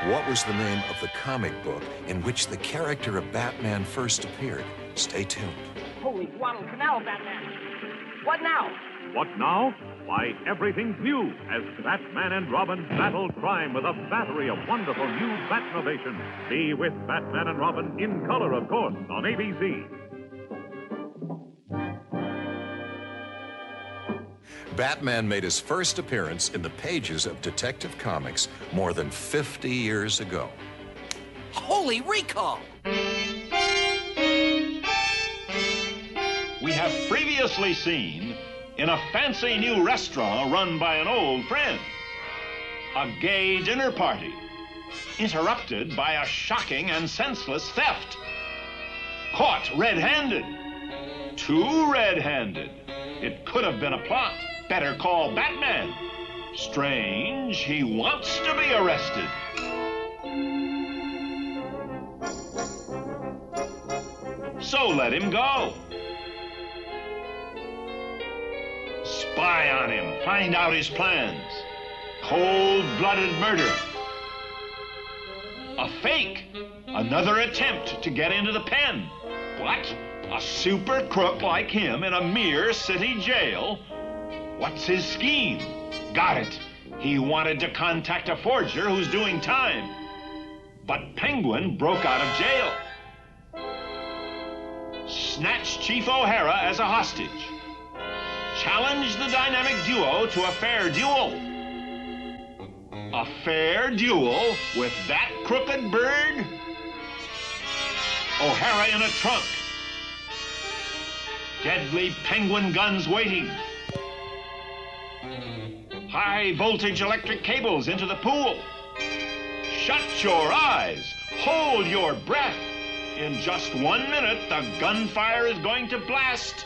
What was the name of the comic book in which the character of Batman first appeared? Stay tuned. Holy Guadalcanal, Batman! What now? What now? Why, everything's new as Batman and Robin battle crime with a battery of wonderful new Batnovations. Be with Batman and Robin in color, of course, on ABC. Batman made his first appearance in the pages of Detective Comics more than 50 years ago. Holy recall! We have previously seen in a fancy new restaurant run by an old friend. A gay dinner party interrupted by a shocking and senseless theft. Caught red-handed. Too red-handed. It could have been a plot. Better call Batman. Strange, he wants to be arrested. So let him go. Spy on him, find out his plans. Cold-blooded murder. A fake. Another attempt to get into the pen. What? A super crook like him in a mere city jail? What's his scheme? Got it. He wanted to contact a forger who's doing time. But Penguin broke out of jail. Snatched Chief O'Hara as a hostage. Challenged the dynamic duo to a fair duel. A fair duel with that crooked bird? O'Hara in a trunk. Deadly Penguin guns waiting. High voltage electric cables into the pool. Shut your eyes. Hold your breath. In just 1 minute, the gunfire is going to blast.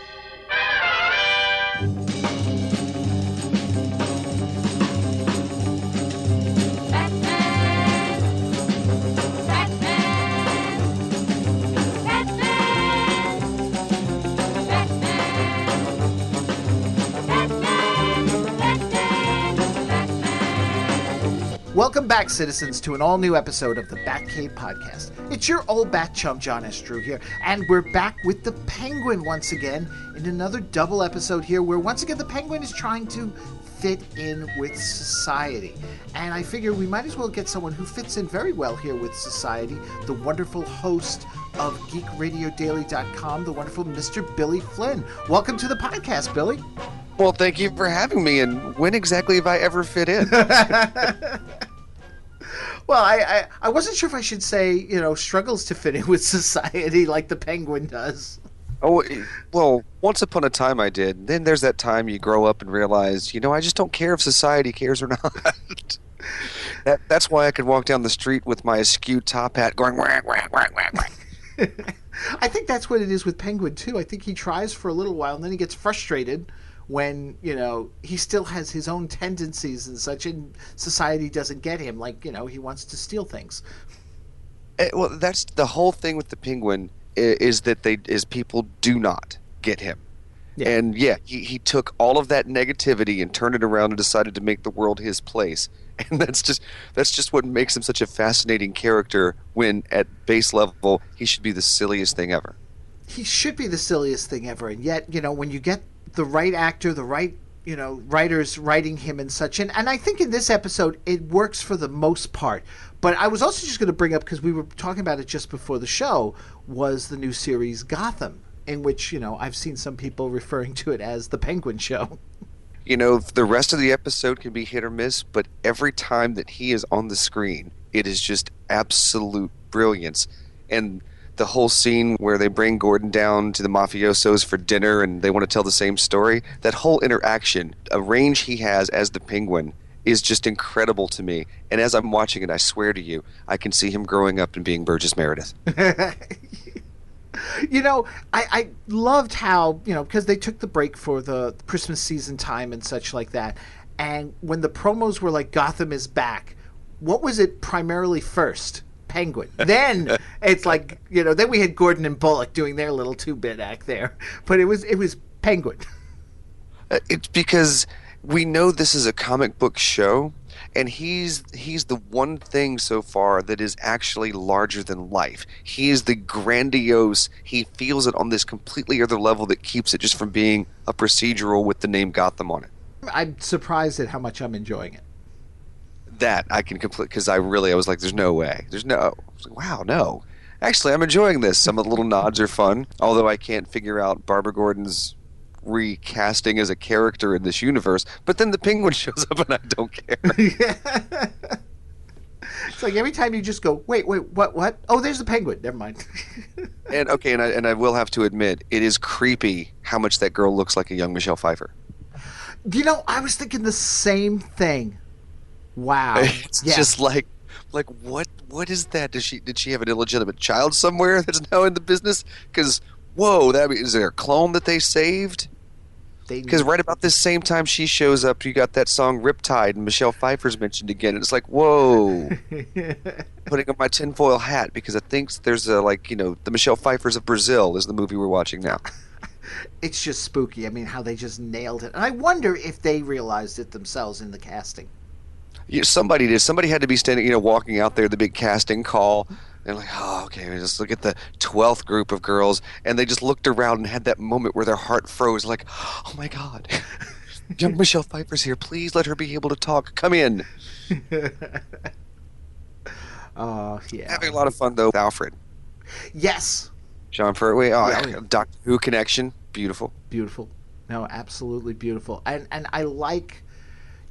Welcome back, citizens, to an all-new episode of the Batcave podcast. It's your old bat chum, John S. Drew here, and we're back with the Penguin once again in another double episode here where once again the Penguin is trying to fit in with society. And I figure we might as well get someone who fits in very well here with society, the wonderful host of GeekRadioDaily.com, the wonderful Mr. Billy Flynn. Welcome to the podcast, Billy. Well, thank you for having me, and when exactly have I ever fit in? Well, I wasn't sure if I should say, struggles to fit in with society like the Penguin does. Oh, well, once upon a time I did. Then there's that time you grow up and realize, I just don't care if society cares or not. That's why I could walk down the street with my askew top hat going, whack, whack, whack, whack, whack. I think that's what it is with Penguin, too. I think he tries for a little while, and then he gets frustrated when, he still has his own tendencies and such, and society doesn't get him. Like, he wants to steal things. Well, that's the whole thing with the Penguin, is that people do not get him. Yeah. And, he took all of that negativity and turned it around and decided to make the world his place. And that's just what makes him such a fascinating character when, at base level, he should be the silliest thing ever. He should be the silliest thing ever, and yet, when you get the right actor, the right, writers writing him and such. And I think in this episode, it works for the most part. But I was also just going to bring up, because we were talking about it just before the show, was the new series Gotham, in which, I've seen some people referring to it as the Penguin Show. The rest of the episode can be hit or miss, but every time that he is on the screen, it is just absolute brilliance. And the whole scene where they bring Gordon down to the mafiosos for dinner and they want to tell the same story, that whole interaction, a range he has as the Penguin, is just incredible to me. And as I'm watching it, I swear to you, I can see him growing up and being Burgess Meredith. I loved how, because they took the break for the Christmas season time and such like that. And when the promos were like, Gotham is back, what was it primarily first? Penguin. Then it's like, then we had Gordon and Bullock doing their little two-bit act there. But it was Penguin. It's because we know this is a comic book show, And he's the one thing so far that is actually larger than life. He is the grandiose. He feels it on this completely other level that keeps it just from being a procedural with the name Gotham on it. I'm surprised at how much I'm enjoying it. That I can complete, because I was like, there's no way. I was like, wow, no. Actually, I'm enjoying this. Some of the little nods are fun, although I can't figure out Barbara Gordon's recasting as a character in this universe. But then the Penguin shows up and I don't care. It's like every time you just go, wait, what? Oh, there's the Penguin. Never mind. And I will have to admit, it is creepy how much that girl looks like a young Michelle Pfeiffer. You know, I was thinking the same thing. Wow. It's just like what is that? Did she have an illegitimate child somewhere that's now in the business? Because whoa, is there a clone that they saved? Because right about this same time she shows up, you got that song Riptide, and Michelle Pfeiffer's mentioned again. And it's like, whoa. Putting on my tinfoil hat, because I think there's the Michelle Pfeiffers of Brazil is the movie we're watching now. It's just spooky. I mean, how they just nailed it. And I wonder if they realized it themselves in the casting. Yeah, somebody did. Somebody had to be standing, walking out there, the big casting call. They're like, oh, okay, we just look at the 12th group of girls, and they just looked around and had that moment where their heart froze, like, oh my God, young Michelle Pfeiffer's here. Please let her be able to talk. Come in. Oh, yeah. Having a lot of fun, though, with Alfred. Yes. Sean Pertwee. Oh, Doctor Who connection. Beautiful. Beautiful. No, absolutely beautiful. And I like...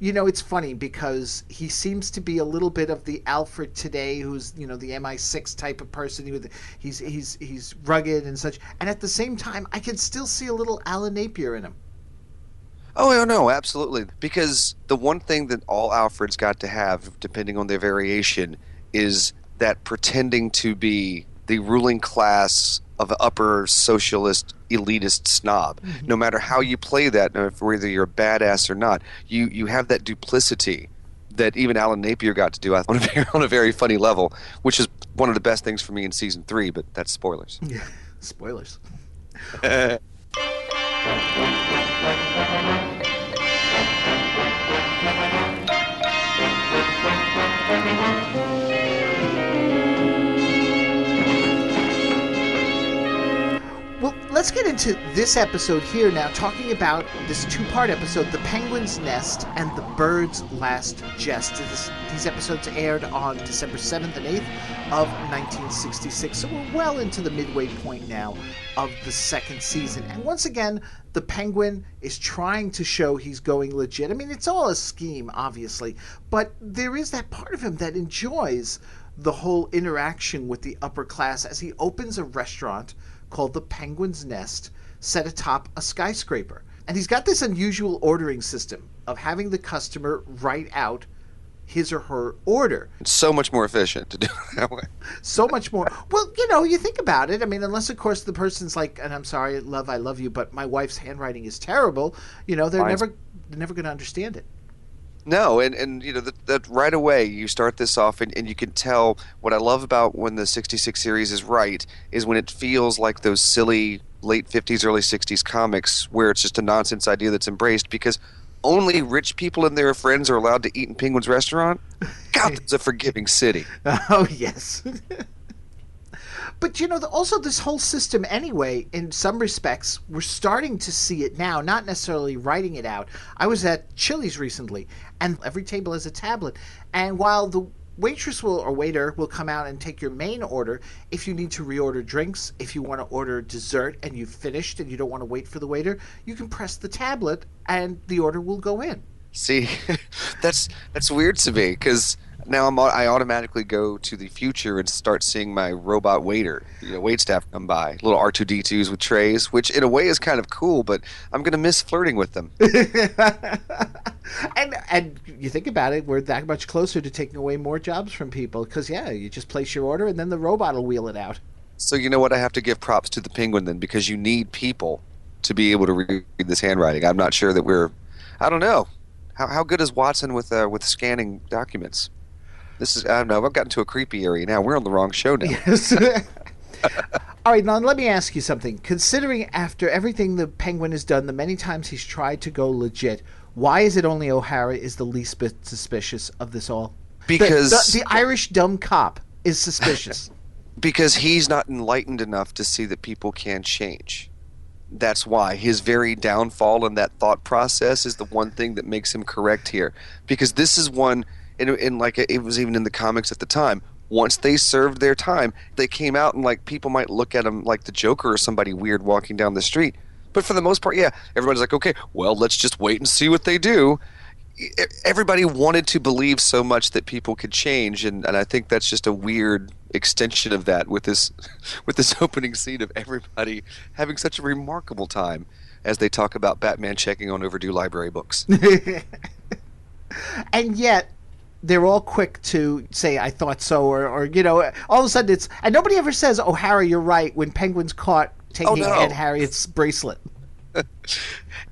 it's funny because he seems to be a little bit of the Alfred today, who's the MI6 type of person. He's rugged and such, and at the same time, I can still see a little Alan Napier in him. Oh no, absolutely. Because the one thing that all Alfreds got to have, depending on their variation, is that pretending to be the ruling class of an upper socialist elitist snob. Mm-hmm. No matter how you play that, whether you're a badass or not, you have that duplicity that even Alan Napier got to do on a very funny level, which is one of the best things for me in season 3, but that's spoilers. Yeah, spoilers. Well, let's get into this episode here now, talking about this 2-part episode, The Penguin's Nest and The Bird's Last Jest. These episodes aired on December 7th and 8th of 1966, so we're well into the midway point now of the second season. And once again, the Penguin is trying to show he's going legit. I mean, it's all a scheme, obviously, but there is that part of him that enjoys the whole interaction with the upper class as he opens a restaurant called the Penguin's Nest, set atop a skyscraper. And he's got this unusual ordering system of having the customer write out his or her order. It's so much more efficient to do it that way. So much more. Well, you think about it. I mean, unless, of course, the person's like, and I'm sorry, love, I love you, but my wife's handwriting is terrible, they're never going to understand it. No, and that right away you start this off and you can tell what I love about when the 66 series is right is when it feels like those silly late 50s, early 60s comics where it's just a nonsense idea that's embraced because only rich people and their friends are allowed to eat in Penguin's restaurant. God, that's a forgiving city. Oh, yes. But, also this whole system anyway, in some respects, we're starting to see it now, not necessarily writing it out. I was at Chili's recently, and every table has a tablet. And while the waitress or waiter will come out and take your main order, if you need to reorder drinks, if you want to order dessert and you've finished and you don't want to wait for the waiter, you can press the tablet and the order will go in. See, that's weird to me because now I automatically go to the future and start seeing my robot waiter, waitstaff come by, little R2-D2s with trays, which in a way is kind of cool, but I'm going to miss flirting with them. And you think about it, we're that much closer to taking away more jobs from people because, you just place your order and then the robot will wheel it out. So you know what? I have to give props to the Penguin then because you need people to be able to read this handwriting. I'm not sure that I don't know. How good is Watson with scanning documents? I don't know. I've gotten to a creepy area now. We're on the wrong show now. Yes. All right, now let me ask you something. Considering after everything the Penguin has done, the many times he's tried to go legit, why is it only O'Hara is the least bit suspicious of this all? Because the Irish dumb cop is suspicious. Because he's not enlightened enough to see that people can change. That's why his very downfall in that thought process is the one thing that makes him correct here. Because this is one, and like it was even in the comics at the time, once they served their time, they came out and like people might look at him like the Joker or somebody weird walking down the street. But for the most part, yeah, everybody's like, okay, well, let's just wait and see what they do. Everybody wanted to believe so much that people could change, and I think that's just a weird extension of that with this opening scene of everybody having such a remarkable time as they talk about Batman checking on overdue library books. And yet, they're all quick to say, I thought so, or all of a sudden and nobody ever says, O'Hara, you're right, when Penguin's caught taking Aunt Harriet's bracelet.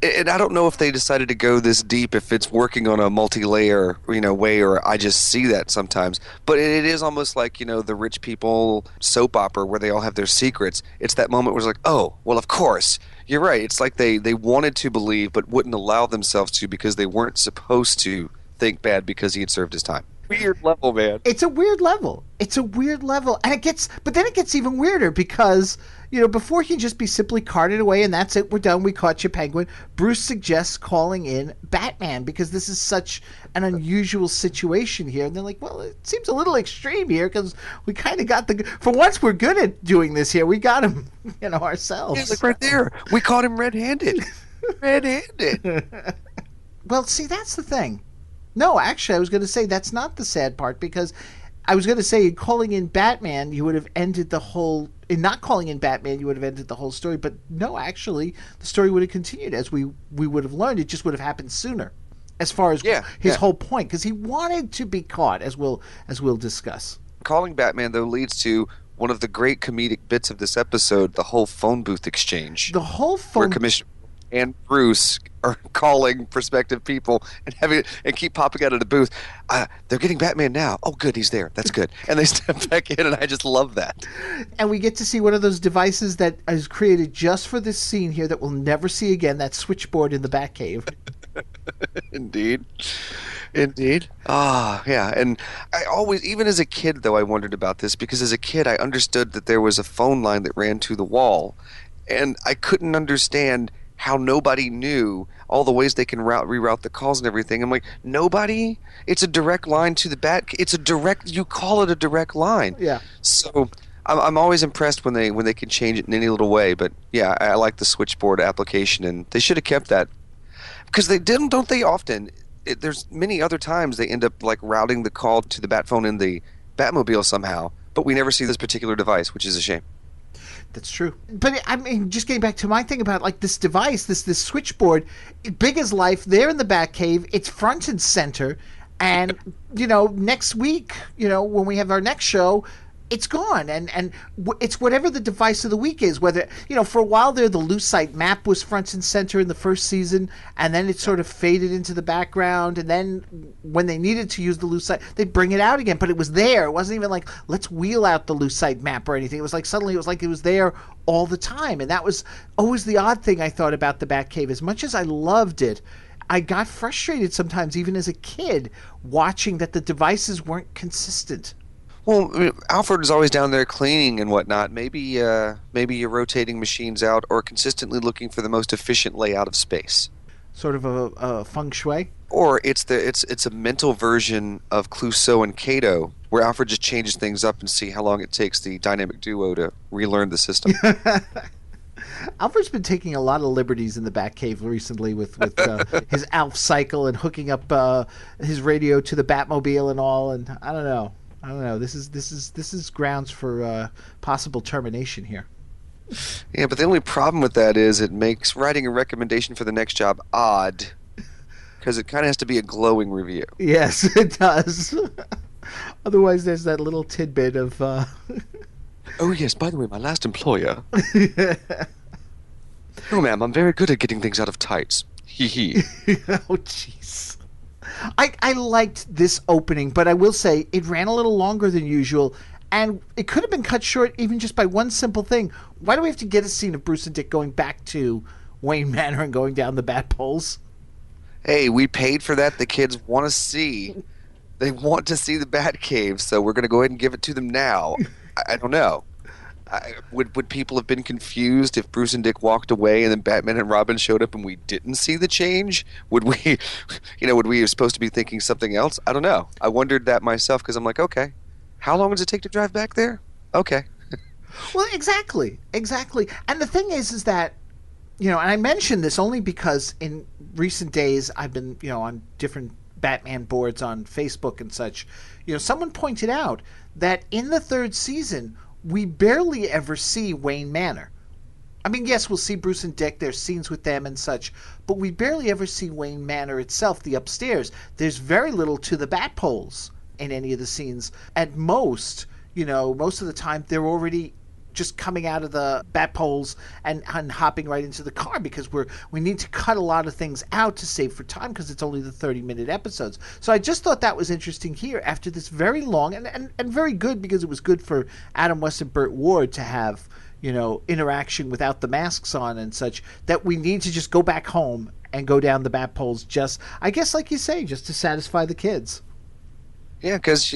And I don't know if they decided to go this deep, if it's working on a multi-layer, way, or I just see that sometimes. But it is almost like, the rich people soap opera where they all have their secrets. It's that moment where it's like, oh, well, of course. You're right. It's like they wanted to believe but wouldn't allow themselves to because they weren't supposed to think bad because he had served his time. Weird level, man. It's a weird level. And then it gets even weirder because, before he'd just be simply carted away and that's it, we're done, we caught you, Penguin, Bruce suggests calling in Batman because this is such an unusual situation here. And they're like, well, it seems a little extreme here because we kind of got for once we're good at doing this here. We got him, ourselves. He's like right there. We caught him red-handed. Well, see, that's the thing. No, actually, I was going to say that's not the sad part because I was going to say in calling in Batman, you would have ended the whole... In not calling in Batman, you would have ended the whole story. But no, actually, the story would have continued as we would have learned. It just would have happened sooner as far as his whole point. Because he wanted to be caught, as we'll discuss. Calling Batman, though, leads to one of the great comedic bits of this episode, the whole phone booth exchange. The whole phone... Where Commissioner and Bruce are calling prospective people and keep popping out of the booth. They're getting Batman now. Oh, good, he's there. That's good. And they step back in, and I just love that. And we get to see one of those devices that is created just for this scene here that we'll never see again, that switchboard in the Batcave. Indeed. Yeah. And I always, even as a kid, though, I wondered about this, because as a kid, I understood that there was a phone line that ran to the wall, and I couldn't understand how nobody knew all the ways they can reroute the calls and everything. I'm like, nobody? It's a direct line to the you call it a direct line. Yeah. So I'm always impressed when they can change it in any little way. But yeah, I like the switchboard application, and they should have kept that. Because they didn't, don't they often? There's many other times they end up like routing the call to the bat phone in the Batmobile somehow, but we never see this particular device, which is a shame. That's true. But I mean, just getting back to my thing about like this device, this switchboard, big as life, there in the Batcave, it's front and center. And, next week, when we have our next show, it's gone. And it's whatever the device of the week is. Whether, for a while there, the Lucite map was front and center in the first season. And then it sort of faded into the background. And then when they needed to use the Lucite, they'd bring it out again. But it was there. It wasn't even like, let's wheel out the Lucite map or anything. It was like suddenly it was there all the time. And that was always the odd thing I thought about the Batcave. As much as I loved it, I got frustrated sometimes, even as a kid, watching that the devices weren't consistent. Well, Alfred is always down there cleaning and whatnot. Maybe you're rotating machines out or consistently looking for the most efficient layout of space. Sort of a feng shui? Or it's a mental version of Clouseau and Cato, where Alfred just changes things up and see how long it takes the dynamic duo to relearn the system. Alfred's been taking a lot of liberties in the Batcave recently with his Alf cycle and hooking up his radio to the Batmobile and all. And I don't know. This is grounds for possible termination here. Yeah, but the only problem with that is it makes writing a recommendation for the next job odd, because it kind of has to be a glowing review. Yes, it does. Otherwise, there's that little tidbit of. Oh yes, by the way, my last employer. Oh, ma'am, I'm very good at getting things out of tights. Hee hee. Oh, jeez. I liked this opening, but I will say it ran a little longer than usual, and it could have been cut short even just by one simple thing. Why do we have to get a scene of Bruce and Dick going back to Wayne Manor and going down the bat poles? hey, we paid for that. The kids want to see. They want to see the Batcave, so we're going to go ahead and give it to them now. I don't know. Would people have been confused if Bruce and Dick walked away and then Batman and Robin showed up and we didn't see the change? Would we have supposed to be thinking something else? I don't know. I wondered that myself because I'm like, okay, how long does it take to drive back there? Okay. Well, exactly. And the thing is that, and I mention this only because in recent days I've been, on different Batman boards on Facebook and such. Someone pointed out that in the third season, we barely ever see Wayne Manor. I mean, yes, we'll see Bruce and Dick. There's scenes with them and such, but we barely ever see Wayne Manor itself, the upstairs. There's very little to the bat poles in any of the scenes. At most, most of the time, they're already just coming out of the bat poles and hopping right into the car because we need to cut a lot of things out to save for time because it's only the 30-minute episodes. So I just thought that was interesting here after this very long and very good because it was good for Adam West and Burt Ward to have, interaction without the masks on and such, that we need to just go back home and go down the bat poles just, I guess like you say, just to satisfy the kids. Yeah, because,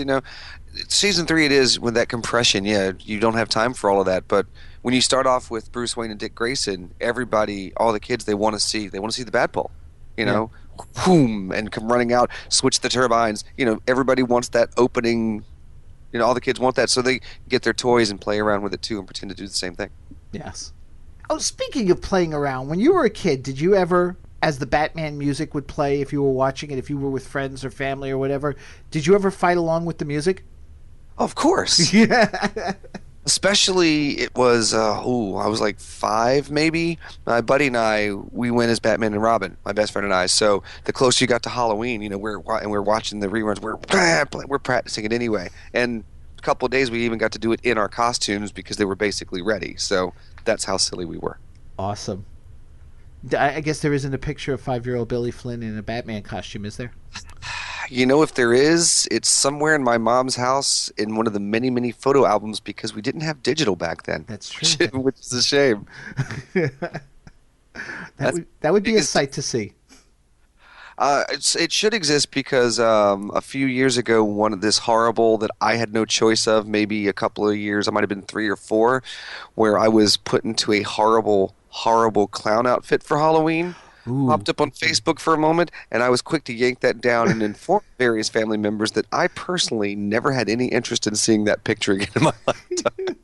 season 3 it is with that compression. Yeah, you don't have time for all of that. But when you start off with Bruce Wayne and Dick Grayson, everybody, all the kids, they want to see the bat pole. Boom, and come running out, switch the turbines. Everybody wants that opening. All the kids want that, so they get their toys and play around with it too, and pretend to do the same thing. Yes. Oh, speaking of playing around, when you were a kid, did you ever, as the Batman music would play, if you were watching it, if you were with friends or family or whatever, did you ever fight along with the music? Of course. Yeah. Especially, it was, I was like 5 maybe. My buddy and I, we went as Batman and Robin, my best friend and I. So the closer you got to Halloween, we're watching the reruns, we're practicing it anyway. And a couple of days we even got to do it in our costumes because they were basically ready. So that's how silly we were. Awesome. I guess there isn't a picture of 5-year-old Billy Flynn in a Batman costume, is there? If there is, it's somewhere in my mom's house in one of the many, many photo albums because we didn't have digital back then. That's true. Which is a shame. that would be a sight to see. It should exist because a few years ago, one of this horrible that I had no choice of, maybe a couple of years, I might have been 3 or 4, where I was put into a horrible clown outfit for Halloween. Ooh. Popped up on Facebook for a moment, and I was quick to yank that down and inform various family members that I personally never had any interest in seeing that picture again in my lifetime.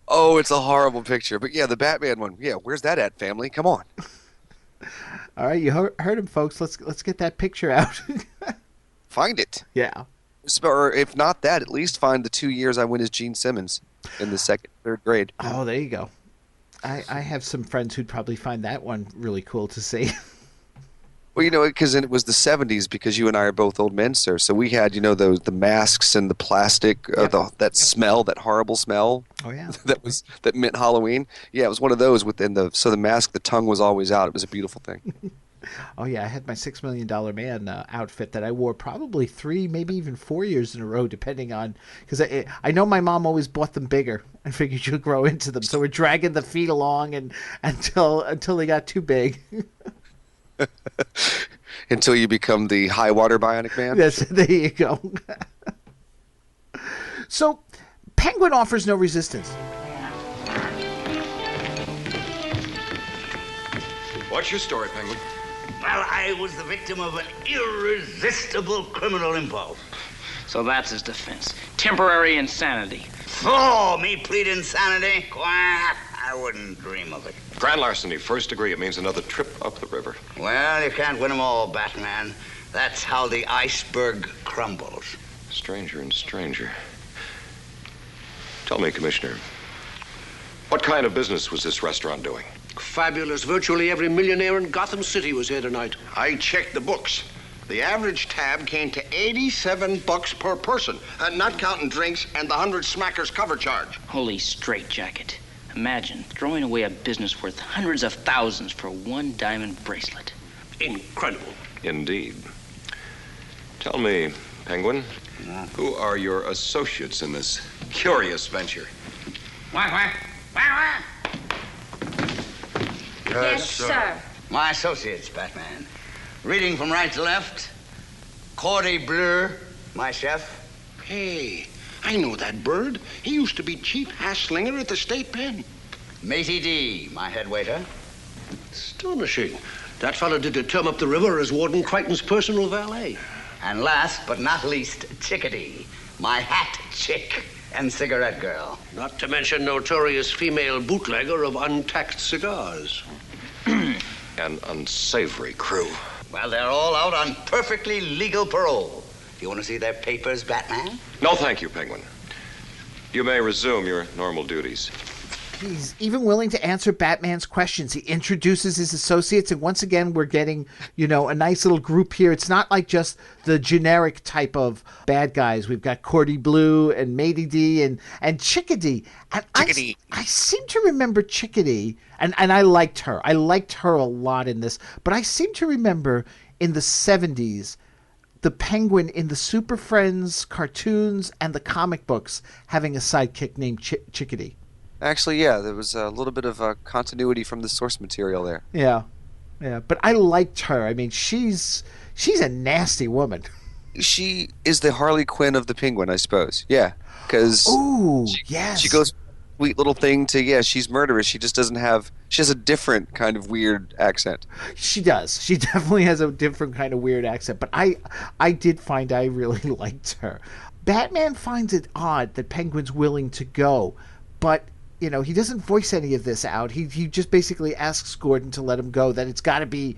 Oh, it's a horrible picture. But yeah, the Batman one. Yeah, where's that at, family? Come on. All right, you heard him, folks. Let's get that picture out. Find it. Yeah. Or if not that, at least find the 2 years I went as Gene Simmons in the 2nd, 3rd grade. Oh, there you go. I have some friends who'd probably find that one really cool to see. Well, because it was the 70s because you and I are both old men, sir. So we had, the masks and the plastic, smell, that horrible smell. Oh, yeah. that meant Halloween. Yeah, it was one of those so the mask, the tongue was always out. It was a beautiful thing. Oh, yeah, I had my $6 Million Man outfit that I wore probably 3, maybe even 4 years in a row, depending on, because I know my mom always bought them bigger. I figured you'd grow into them, so we're dragging the feet along and until they got too big. Until you become the high water Bionic Man? Yes, there you go. So, Penguin offers no resistance. What's your story, Penguin? Well, I was the victim of an irresistible criminal impulse. So that's his defense. Temporary insanity. Oh, me plead insanity? Quack. I wouldn't dream of it. Grand larceny, 1st degree. It means another trip up the river. Well, you can't win them all, Batman. That's how the iceberg crumbles. Stranger and stranger. Tell me, Commissioner, what kind of business was this restaurant doing? Fabulous. Virtually every millionaire in Gotham City was here tonight. I checked the books. The average tab came to $87 per person, not counting drinks and the 100 Smackers cover charge. Holy straitjacket. Imagine throwing away a business worth hundreds of thousands for one diamond bracelet. Incredible. Indeed. Tell me, Penguin, who are your associates in this curious venture? Yes, sir. My associates, Batman. Reading from right to left, Cordy Bleu, my chef. Hey, I know that bird. He used to be chief hash-slinger at the state pen. Matey D, my head waiter. Astonishing. That fellow did a term up the river as Warden Crichton's personal valet. And last but not least, Chickadee, my hat chick and cigarette girl. Not to mention notorious female bootlegger of untaxed cigars. An unsavory crew. Well, they're all out on perfectly legal parole. You want to see their papers, Batman? No, thank you, Penguin. You may resume your normal duties. He's even willing to answer Batman's questions. He introduces his associates, and once again, we're getting, a nice little group here. It's not like just the generic type of bad guys. We've got Cordy Bleu and Matey D and Chickadee. And Chickadee. I seem to remember Chickadee, and I liked her. I liked her a lot in this, but I seem to remember in the 70s, the Penguin in the Super Friends cartoons and the comic books having a sidekick named Chickadee. Actually, yeah, there was a little bit of continuity from the source material there. Yeah, but I liked her. I mean, she's a nasty woman. She is the Harley Quinn of the Penguin, I suppose. Yeah, because she goes from a sweet little thing to, she's murderous. She just doesn't have... She has a different kind of weird accent. She does. She definitely has a different kind of weird accent, but I did find I really liked her. Batman finds it odd that Penguin's willing to go, but... he doesn't voice any of this out. He just basically asks Gordon to let him go, that it's got to be,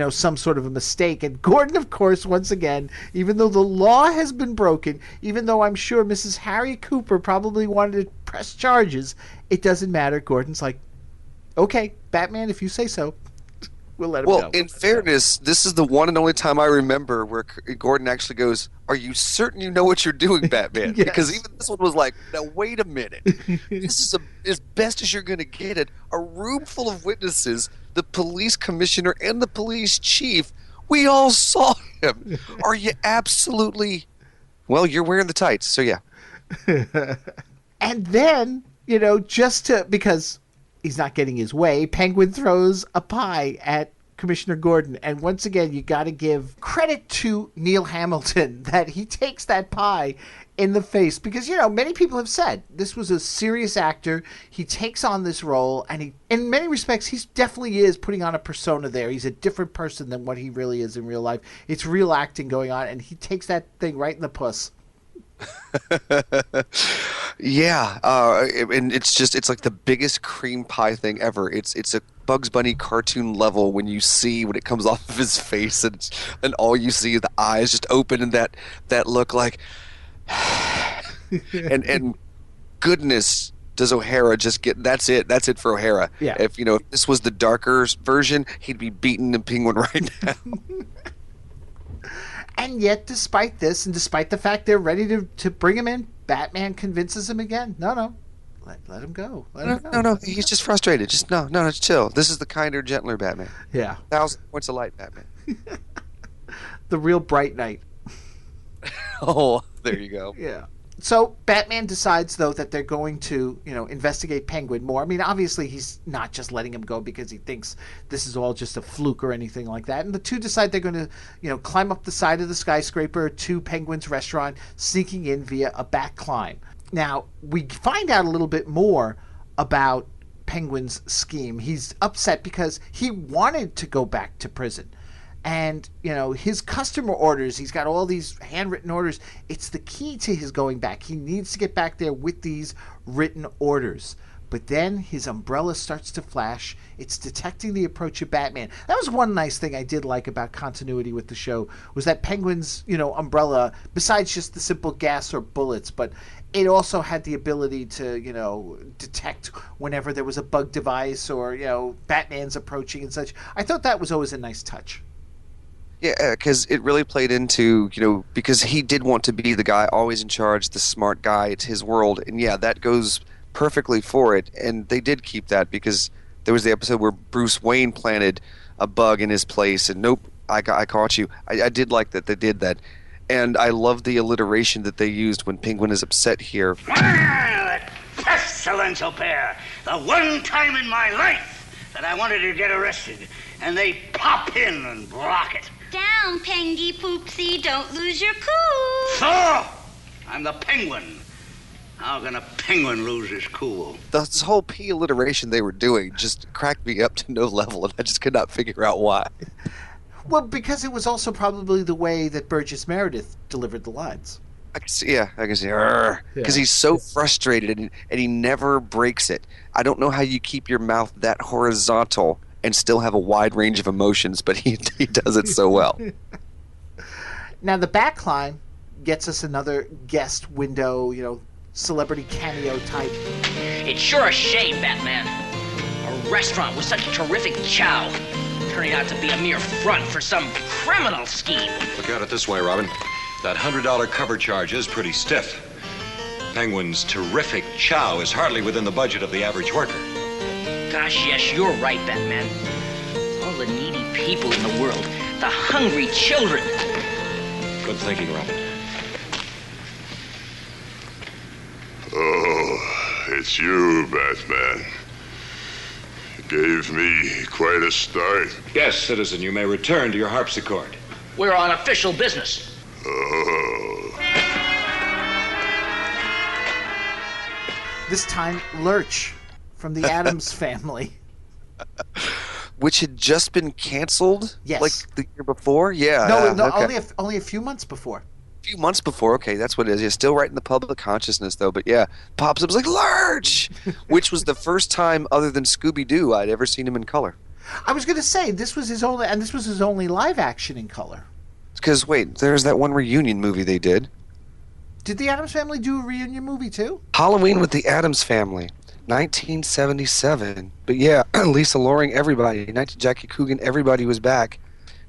some sort of a mistake. And Gordon, of course, once again, even though the law has been broken, even though I'm sure Mrs. Harriet Cooper probably wanted to press charges, it doesn't matter. Gordon's like, okay, Batman, if you say so, we'll let him go. Well, in fairness, this is the one and only time I remember where Gordon actually goes, "Are you certain you know what you're doing, Batman?" Yes. Because even this one was like, now wait a minute. This is as best as you're going to get it. A room full of witnesses, the police commissioner and the police chief, we all saw him. Are you absolutely... Well, you're wearing the tights, so yeah. And then, because he's not getting his way, Penguin throws a pie at Commissioner Gordon. And once again, you got to give credit to Neil Hamilton that he takes that pie in the face. Because, many people have said this was a serious actor. He takes on this role, and he, in many respects, he definitely is putting on a persona there. He's a different person than what he really is in real life. It's real acting going on, and he takes that thing right in the puss. Yeah, and it's like the biggest cream pie thing ever. It's a Bugs Bunny cartoon level when you see when it comes off of his face, and all you see is the eyes just open and that look like, and goodness, does O'Hara just get... That's it for O'Hara. Yeah. If this was the darker version, he'd be beating the Penguin right now. And yet, despite this, and despite the fact they're ready to bring him in, Batman convinces him again. No, let him go. No, he's just frustrated. Just no, chill. This is the kinder, gentler Batman. Yeah. 1,000 points of light Batman. The real bright knight. Oh, there you go. Yeah. So Batman decides, though, that they're going to, investigate Penguin more. I mean, obviously, he's not just letting him go because he thinks this is all just a fluke or anything like that. And the two decide they're going to, climb up the side of the skyscraper to Penguin's restaurant, sneaking in via a back climb. Now, we find out a little bit more about Penguin's scheme. He's upset because he wanted to go back to prison. And, his customer orders, he's got all these handwritten orders. It's the key to his going back. He needs to get back there with these written orders. But then his umbrella starts to flash. It's detecting the approach of Batman. That was one nice thing I did like about continuity with the show, was that Penguin's, umbrella, besides just the simple gas or bullets, but it also had the ability to, detect whenever there was a bug device or, Batman's approaching and such. I thought that was always a nice touch. Yeah, because it really played into, because he did want to be the guy always in charge, the smart guy. It's his world. And yeah, that goes perfectly for it. And they did keep that because there was the episode where Bruce Wayne planted a bug in his place. And nope, I caught you. I did like that they did that. And I love the alliteration that they used when Penguin is upset here. That pestilential pair. The one time in my life that I wanted to get arrested. And they pop in and block it. down, Pengy Poopsie. Don't lose your cool. So, I'm the Penguin. How can a penguin lose his cool? This whole P alliteration they were doing just cracked me up to no level, and I just could not figure out why. Well, because it was also probably the way that Burgess Meredith delivered the lines. I can see, because he's so frustrated and he never breaks it. I don't know how you keep your mouth that horizontal and still have a wide range of emotions, but he does it so well. Now, the backline gets us another guest window, celebrity cameo type. It's sure a shame, Batman. A restaurant with such terrific chow turning out to be a mere front for some criminal scheme. Look at it this way, Robin. That $100 cover charge is pretty stiff. Penguin's terrific chow is hardly within the budget of the average worker. Gosh, yes, you're right, Batman. All the needy people in the world, the hungry children. Good thinking, Robin. Oh, it's you, Batman. You gave me quite a start. Yes, citizen, you may return to your harpsichord. We're on official business. Oh. This time, Lurch from the Addams Family. Which had just been canceled? Yes. Like the year before? Yeah. No, okay. only a few months before. A few months before, okay, that's what it is. Yeah, still right in the public consciousness, though. But yeah, pops up was like, Lurch! Which was the first time, other than Scooby-Doo, I'd ever seen him in color. I was going to say, this was his only live action in color. Because, wait, there's that one reunion movie they did. Did the Addams Family do a reunion movie, too? Halloween with the Addams Family, 1977. But yeah, Lisa Loring, everybody. Jackie Coogan, everybody was back.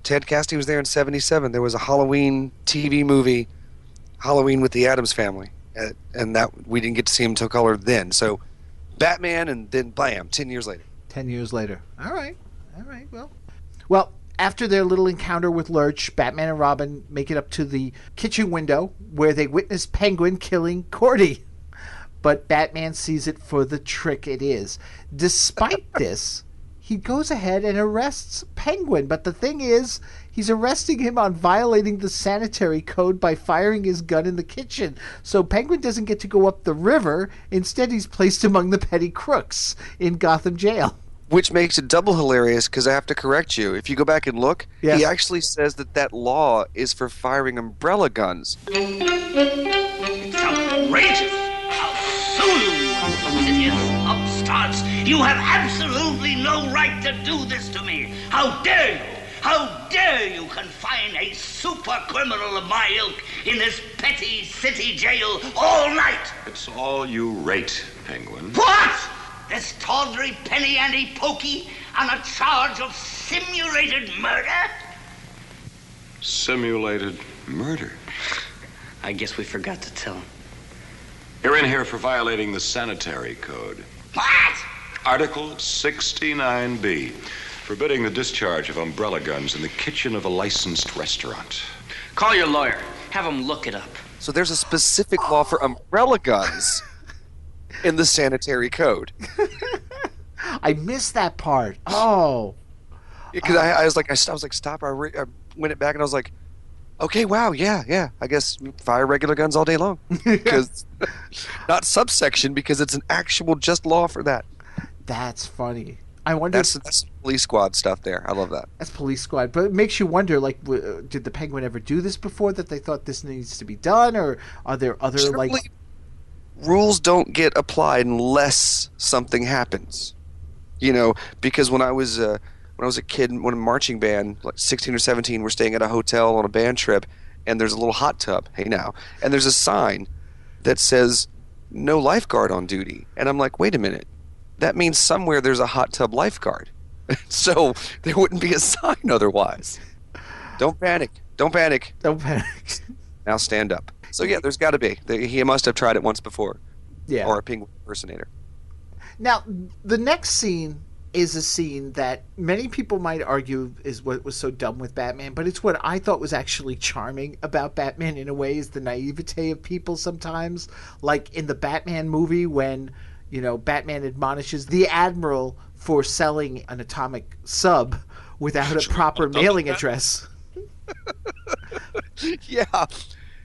Ted Cassidy was there in 77. There was a Halloween TV movie, Halloween with the Addams Family. And that we didn't get to see him until color then. So, Batman, and then bam, 10 years later. 10 years later. All right, well, after their little encounter with Lurch, Batman and Robin make it up to the kitchen window where they witness Penguin killing Cordy. But Batman sees it for the trick it is. Despite this, he goes ahead and arrests Penguin. But the thing is, he's arresting him on violating the sanitary code by firing his gun in the kitchen. So Penguin doesn't get to go up the river. Instead, he's placed among the petty crooks in Gotham jail. Which makes it double hilarious because I have to correct you. If you go back and look, he actually says that law is for firing umbrella guns. It's outrageous! How soon you citizens, upstarts! You have absolutely no right to do this to me! How dare you! How dare you confine a super criminal of my ilk in this petty city jail all night? It's all you rate, Penguin. What? This tawdry penny-ante pokey on a charge of simulated murder? Simulated murder? I guess we forgot to tell him. You're in here for violating the sanitary code. What? Article 69B, forbidding the discharge of umbrella guns in the kitchen of a licensed restaurant. Call your lawyer. Have him look it up. So there's a specific law for umbrella guns in the sanitary code. I missed that part. Oh. Because I was like, stop. I went it back and I was like, okay, wow, yeah. I guess fire regular guns all day long. Because not subsection, because it's an actual just law for that. That's funny. I wonder. That's police squad stuff there. I love that. That's police squad, but it makes you wonder. Like, did the Penguin ever do this before? That they thought this needs to be done, or are there other rules don't get applied unless something happens? Because when I was a kid, when a marching band, like 16 or 17, we're staying at a hotel on a band trip, and there's a little hot tub. Hey now, and there's a sign that says "No lifeguard on duty," and I'm like, wait a minute. That means somewhere there's a hot tub lifeguard. So there wouldn't be a sign otherwise. Don't panic. Now stand up. So yeah, there's got to be. He must have tried it once before. Yeah. Or a penguin impersonator. Now, the next scene is a scene that many people might argue is what was so dumb with Batman, but it's what I thought was actually charming about Batman in a way, is the naivete of people sometimes. Like in the Batman movie when Batman admonishes the Admiral for selling an atomic sub without a proper mailing address.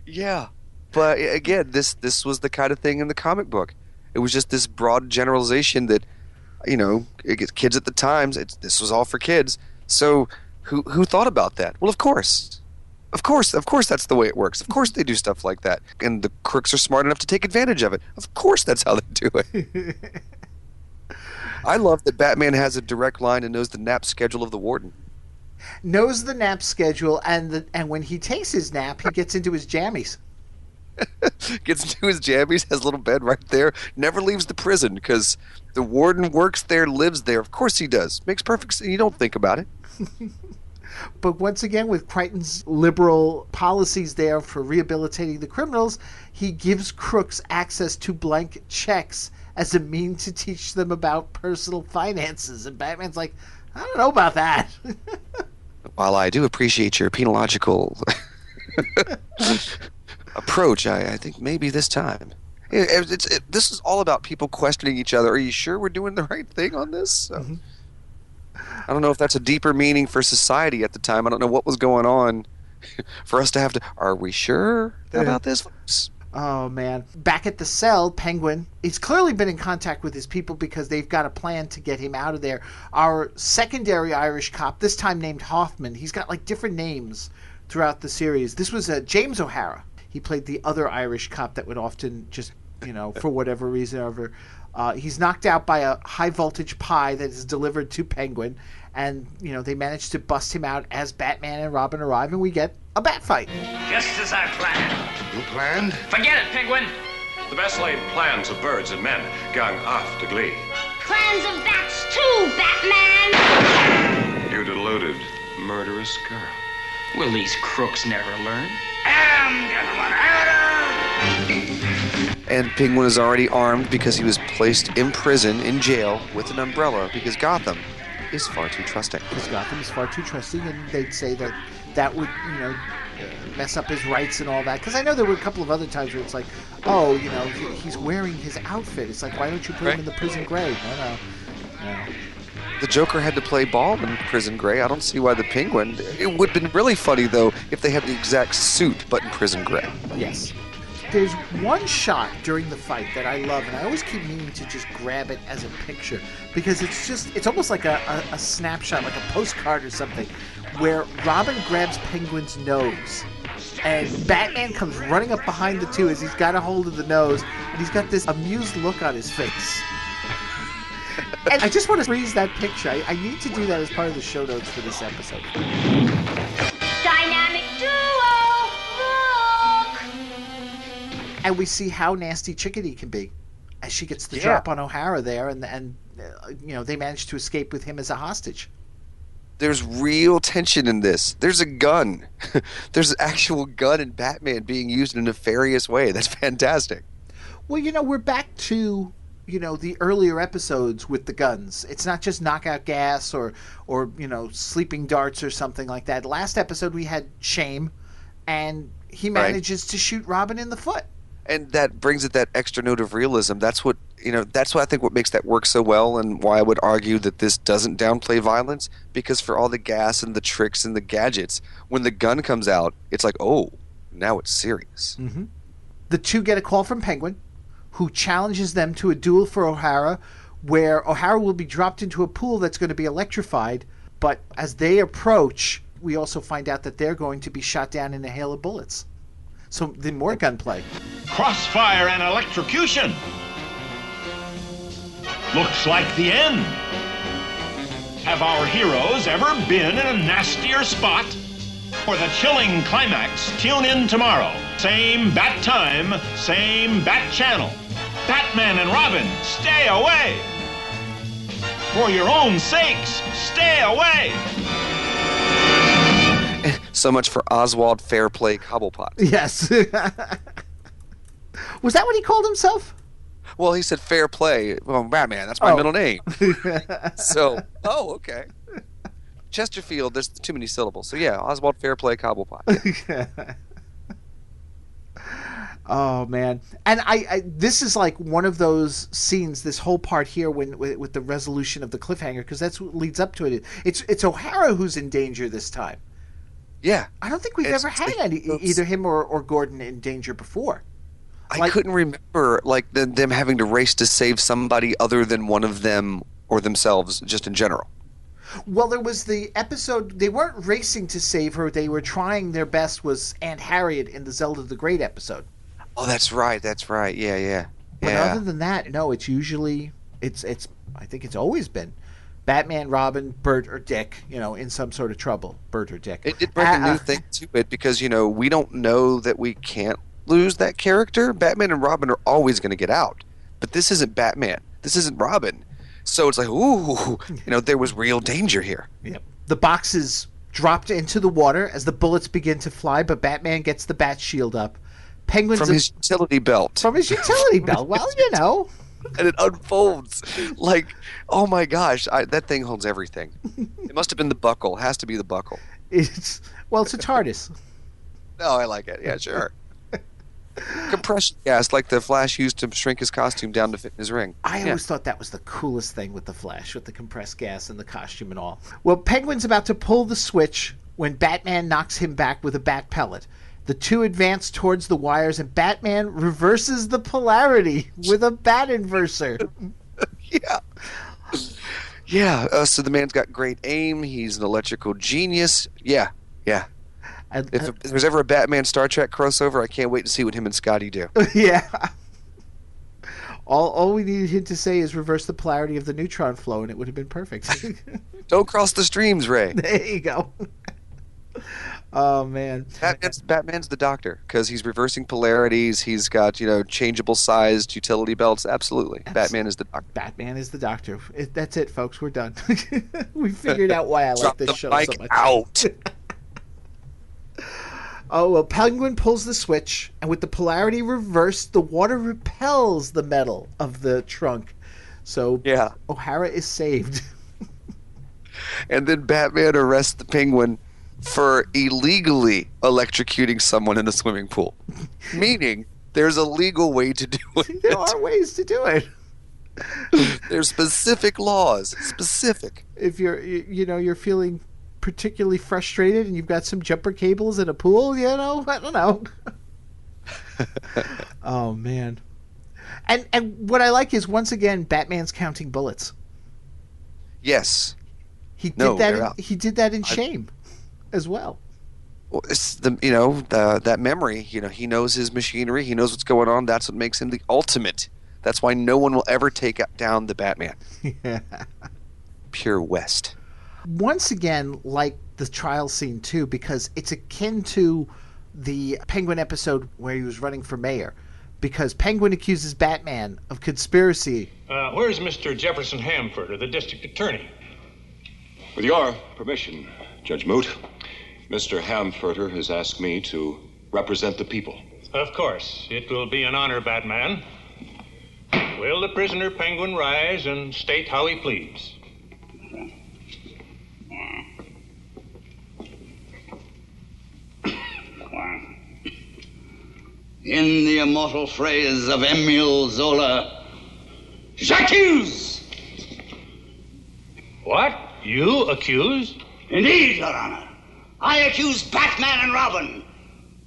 Yeah. But again, this was the kind of thing in the comic book. It was just this broad generalization that, kids at the time, this was all for kids. So who thought about that? Well, of course, that's the way it works. Of course they do stuff like that. And the crooks are smart enough to take advantage of it. Of course that's how they do it. I love that Batman has a direct line and knows the nap schedule of the warden. Knows the nap schedule, and when he takes his nap, he gets into his jammies. Gets into his jammies, has a little bed right there, never leaves the prison because the warden works there, lives there. Of course he does. Makes perfect sense. You don't think about it. But once again, with Crichton's liberal policies there for rehabilitating the criminals, he gives crooks access to blank checks as a means to teach them about personal finances. And Batman's like, I don't know about that. While I do appreciate your penological approach, I think maybe this time. This is all about people questioning each other. Are you sure we're doing the right thing on this? Mm-hmm. I don't know if that's a deeper meaning for society at the time. I don't know what was going on for us to have to... Are we sure about this? Oh, man. Back at the cell, Penguin, he's clearly been in contact with his people because they've got a plan to get him out of there. Our secondary Irish cop, this time named Hoffman, he's got like different names throughout the series. This was James O'Hara. He played the other Irish cop that would often just, for whatever reason or other. He's knocked out by a high-voltage pie that is delivered to Penguin, and, they manage to bust him out as Batman and Robin arrive, and we get a bat fight. Just as I planned. You planned? Forget it, Penguin. The best laid plans of birds and men gang off to glee. Plans of bats too, Batman! You deluded, murderous girl. Will these crooks never learn? And Penguin is already armed because he was placed in prison, in jail, with an umbrella because Gotham is far too trusting. Because Gotham is far too trusting, and they'd say that would, mess up his rights and all that. Because I know there were a couple of other times where it's like, he's wearing his outfit. It's like, why don't you put him in the prison gray? No. The Joker had to play ball in prison gray. I don't see why the Penguin... It would have been really funny, though, if they had the exact suit, but in prison gray. Yes. There's one shot during the fight that I love, and I always keep meaning to just grab it as a picture, because it's almost like a snapshot, like a postcard or something, where Robin grabs Penguin's nose, and Batman comes running up behind the two as he's got a hold of the nose, and he's got this amused look on his face. And I just want to freeze that picture. I need to do that as part of the show notes for this episode. Dynamic duo, look! And we see how nasty Chickadee can be as she gets the drop on O'Hara there, and they manage to escape with him as a hostage. There's real tension in this. There's a gun. There's an actual gun in Batman being used in a nefarious way. That's fantastic. Well, we're back to... the earlier episodes with the guns. It's not just knockout gas or sleeping darts or something like that. Last episode we had Shame, and he manages to shoot Robin in the foot. And that brings it that extra note of realism. That's what I think what makes that work so well, and why I would argue that this doesn't downplay violence, because for all the gas and the tricks and the gadgets, when the gun comes out, it's like, oh, now it's serious. Mm-hmm. The two get a call from Penguin, who challenges them to a duel for O'Hara, where O'Hara will be dropped into a pool that's going to be electrified. But as they approach, we also find out that they're going to be shot down in a hail of bullets. So then more gunplay. Crossfire and electrocution. Looks like the end. Have our heroes ever been in a nastier spot? For the chilling climax, tune in tomorrow. Same bat time, same bat channel. Batman and Robin, stay away! For your own sakes, stay away! So much for Oswald Fairplay Cobblepot. Yes. Was that what he called himself? Well, he said fair play. Well, Batman, that's my middle name. So, okay. Chesterfield, there's too many syllables. So yeah, Oswald Fairplay Cobblepot. Oh man, and I this is like one of those scenes. This whole part here, when with the resolution of the cliffhanger, because that's what leads up to it. It's O'Hara who's in danger this time. Yeah. I don't think we've ever had either him or Gordon in danger before. I couldn't remember them having to race to save somebody other than one of them or themselves, just in general. Well, there was the episode, they weren't racing to save her, they were trying their best, was Aunt Harriet in the Zelda the Great episode. Oh, that's right, yeah. But other than that, no, it's usually, I think it's always been Batman, Robin, Bert, or Dick, in some sort of trouble. Bert or Dick. It did bring a new thing to it because, we don't know that we can't lose that character. Batman and Robin are always going to get out. But this isn't Batman. This isn't Robin. So it's like, ooh, there was real danger here. Yep. The boxes dropped into the water as the bullets begin to fly, but Batman gets the bat shield up. Penguin's from his utility belt. From his utility belt. Well, And it unfolds like, oh my gosh, that thing holds everything. It must have been the buckle. It has to be the buckle. It's a TARDIS. No, I like it. Yeah, sure. Compression gas, like the Flash used to shrink his costume down to fit in his ring. I always thought that was the coolest thing with the Flash, with the compressed gas and the costume and all. Well, Penguin's about to pull the switch when Batman knocks him back with a bat pellet. The two advance towards the wires, and Batman reverses the polarity with a bat inverser. Yeah. So the man's got great aim. He's an electrical genius. Yeah. If there's ever a Batman Star Trek crossover, I can't wait to see what him and Scotty do. Yeah. All we needed him to say is reverse the polarity of the neutron flow, and it would have been perfect. Don't cross the streams, Ray. There you go. Oh, man. Batman's the doctor, because he's reversing polarities. He's got, changeable sized utility belts. Absolutely. Batman is the doctor. Batman is the doctor. That's it, folks. We're done. We figured out why I like this show so much. Out. Oh, well, Penguin pulls the switch, and with the polarity reversed, the water repels the metal of the trunk. So O'Hara is saved. And then Batman arrests the Penguin for illegally electrocuting someone in a swimming pool. Meaning, there's a legal way to do it. There are ways to do it. There's specific laws. Specific. If you're feeling particularly frustrated and you've got some jumper cables in a pool, I don't know. Oh, man. And what I like is, once again, Batman's counting bullets. Yes. He did that in Shame as well. Well, it's that memory. He knows his machinery. He knows what's going on. That's what makes him the ultimate. That's why no one will ever take down the Batman. Yeah. Pure West. Once again, like the trial scene too, because it's akin to the Penguin episode where he was running for mayor, because Penguin accuses Batman of conspiracy. Where's Mr. Jefferson Hamford, the district attorney? With your permission, Judge Moot, Mr. Hamfurter has asked me to represent the people. Of course. It will be an honor, Batman. Will the prisoner Penguin rise and state how he pleads? In the immortal phrase of Emile Zola, j'accuse! What? You accuse? Indeed, Your Honor. I accuse Batman and Robin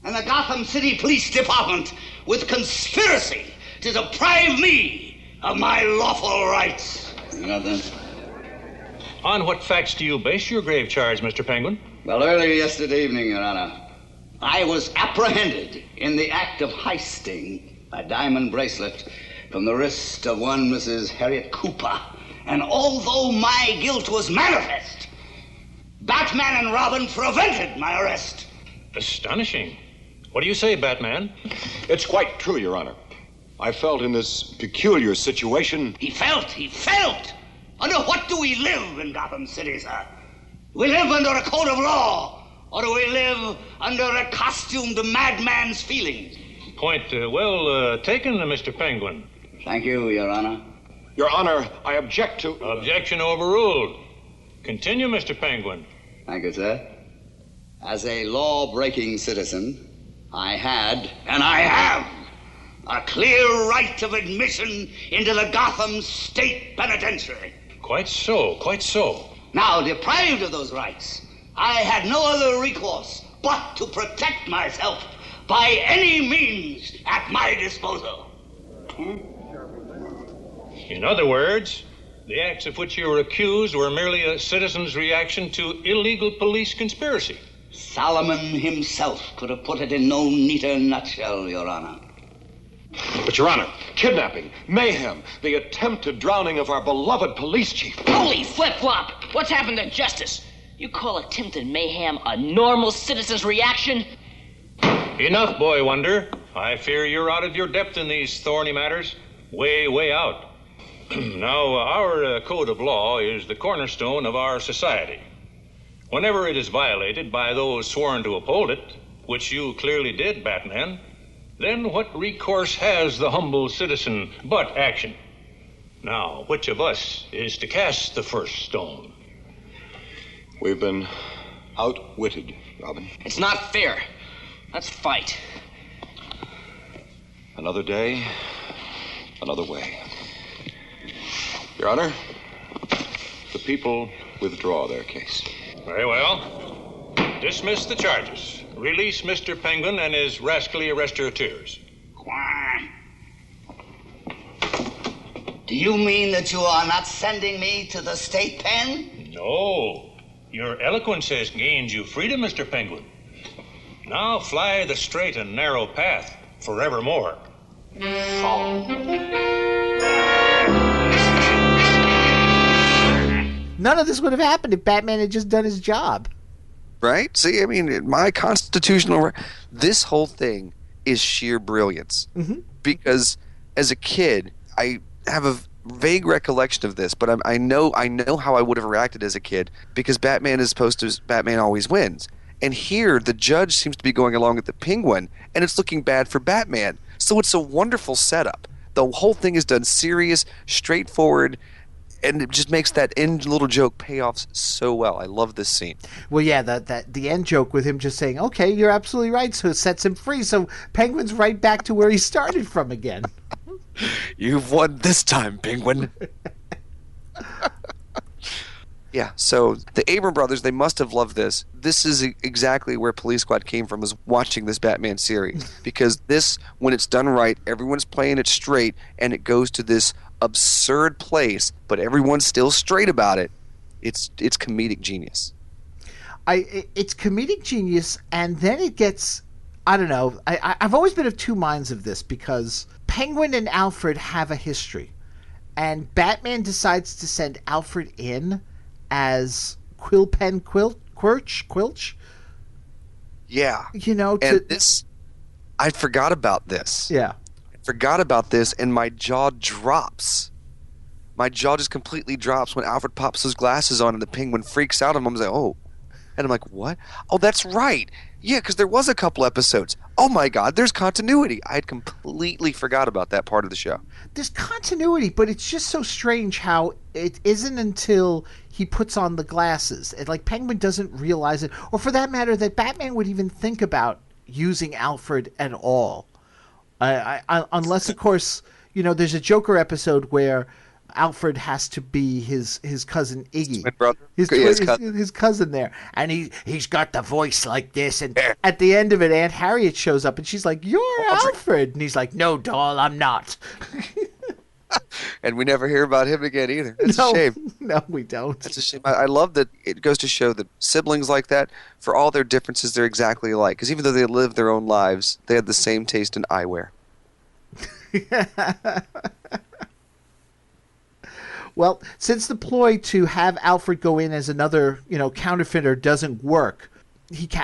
and the Gotham City Police Department with conspiracy to deprive me of my lawful rights. Nothing. On what facts do you base your grave charge, Mr. Penguin? Well, early yesterday evening, Your Honor, I was apprehended in the act of heisting a diamond bracelet from the wrist of one Mrs. Harriet Cooper. And although my guilt was manifest, Batman and Robin prevented my arrest. Astonishing. What do you say, Batman? It's quite true, Your Honor. I felt in this peculiar situation... He felt! Under what do we live in Gotham City, sir? Do we live under a code of law? Or do we live under a costumed madman's feelings? Point well taken, Mr. Penguin. Thank you, Your Honor. Your Honor, I object to... Objection overruled. Continue, Mr. Penguin. Thank you, sir. As a law-breaking citizen, I had, and I have, a clear right of admission into the Gotham State Penitentiary. Quite so, quite so. Now, deprived of those rights, I had no other recourse but to protect myself by any means at my disposal. In other words, the acts of which you were accused were merely a citizen's reaction to illegal police conspiracy. Solomon himself could have put it in no neater nutshell, Your Honor. But, Your Honor, kidnapping, mayhem, the attempted drowning of our beloved police chief. Holy flip-flop! What's happened to justice? You call attempted mayhem a normal citizen's reaction? Enough, Boy Wonder. I fear you're out of your depth in these thorny matters. Way, way out. Now, our code of law is the cornerstone of our society. Whenever it is violated by those sworn to uphold it, which you clearly did, Batman, then what recourse has the humble citizen but action? Now, which of us is to cast the first stone? We've been outwitted, Robin. It's not fair. Let's fight. Another day, another way. Your Honor, the people withdraw their case. Very well. Dismiss the charges. Release Mr. Penguin and his rascally restaurateurs. Do you mean that you are not sending me to the state pen? No. Your eloquence has gained you freedom, Mr. Penguin. Now fly the straight and narrow path forevermore. None of this would have happened if Batman had just done his job. Right? See, I mean, my constitutional... This whole thing is sheer brilliance. Mm-hmm. Because as a kid, I have a vague recollection of this, but I know how I would have reacted as a kid, because Batman is supposed to... Batman always wins. And here, the judge seems to be going along with the Penguin, and it's looking bad for Batman. So it's a wonderful setup. The whole thing is done serious, straightforward, and it just makes that end little joke pay off so well. I love this scene. Well, yeah, the end joke with him just saying, okay, you're absolutely right, so it sets him free. So Penguin's right back to where he started from again. You've won this time, Penguin. Yeah, so the Abram brothers, they must have loved this. This is exactly where Police Squad came from, is watching this Batman series. Because this, when it's done right, everyone's playing it straight, and it goes to this absurd place, but everyone's still straight about it. It's comedic genius. It's comedic genius, and then it gets... I don't know. I've always been of two minds of this, because Penguin and Alfred have a history. And Batman decides to send Alfred in as Quilch. Yeah. You know, and this, I forgot about this. Yeah. I forgot about this, and my jaw drops. My jaw just completely drops when Alfred pops those glasses on and the Penguin freaks out, and I'm like, oh. And I'm like, what? Oh, that's right. Yeah, because there was a couple episodes. Oh my God, there's continuity. I had completely forgot about that part of the show. There's continuity, but it's just so strange how it isn't until he puts on the glasses. And, like, Penguin doesn't realize it, or for that matter, that Batman would even think about using Alfred at all. Unless, of course, you know, there's a Joker episode where Alfred has to be his cousin Iggy, his cousin there, and he's got the voice like this, and at the end of it, Aunt Harriet shows up, and she's like, "You're Alfred," and he's like, "No, doll, I'm not." And we never hear about him again either. It's a shame. No, we don't. It's a shame. I love that it goes to show that siblings like that, for all their differences, they're exactly alike. Because even though they live their own lives, they have the same taste in eyewear. Well, since the ploy to have Alfred go in as another, you know, counterfeiter doesn't work,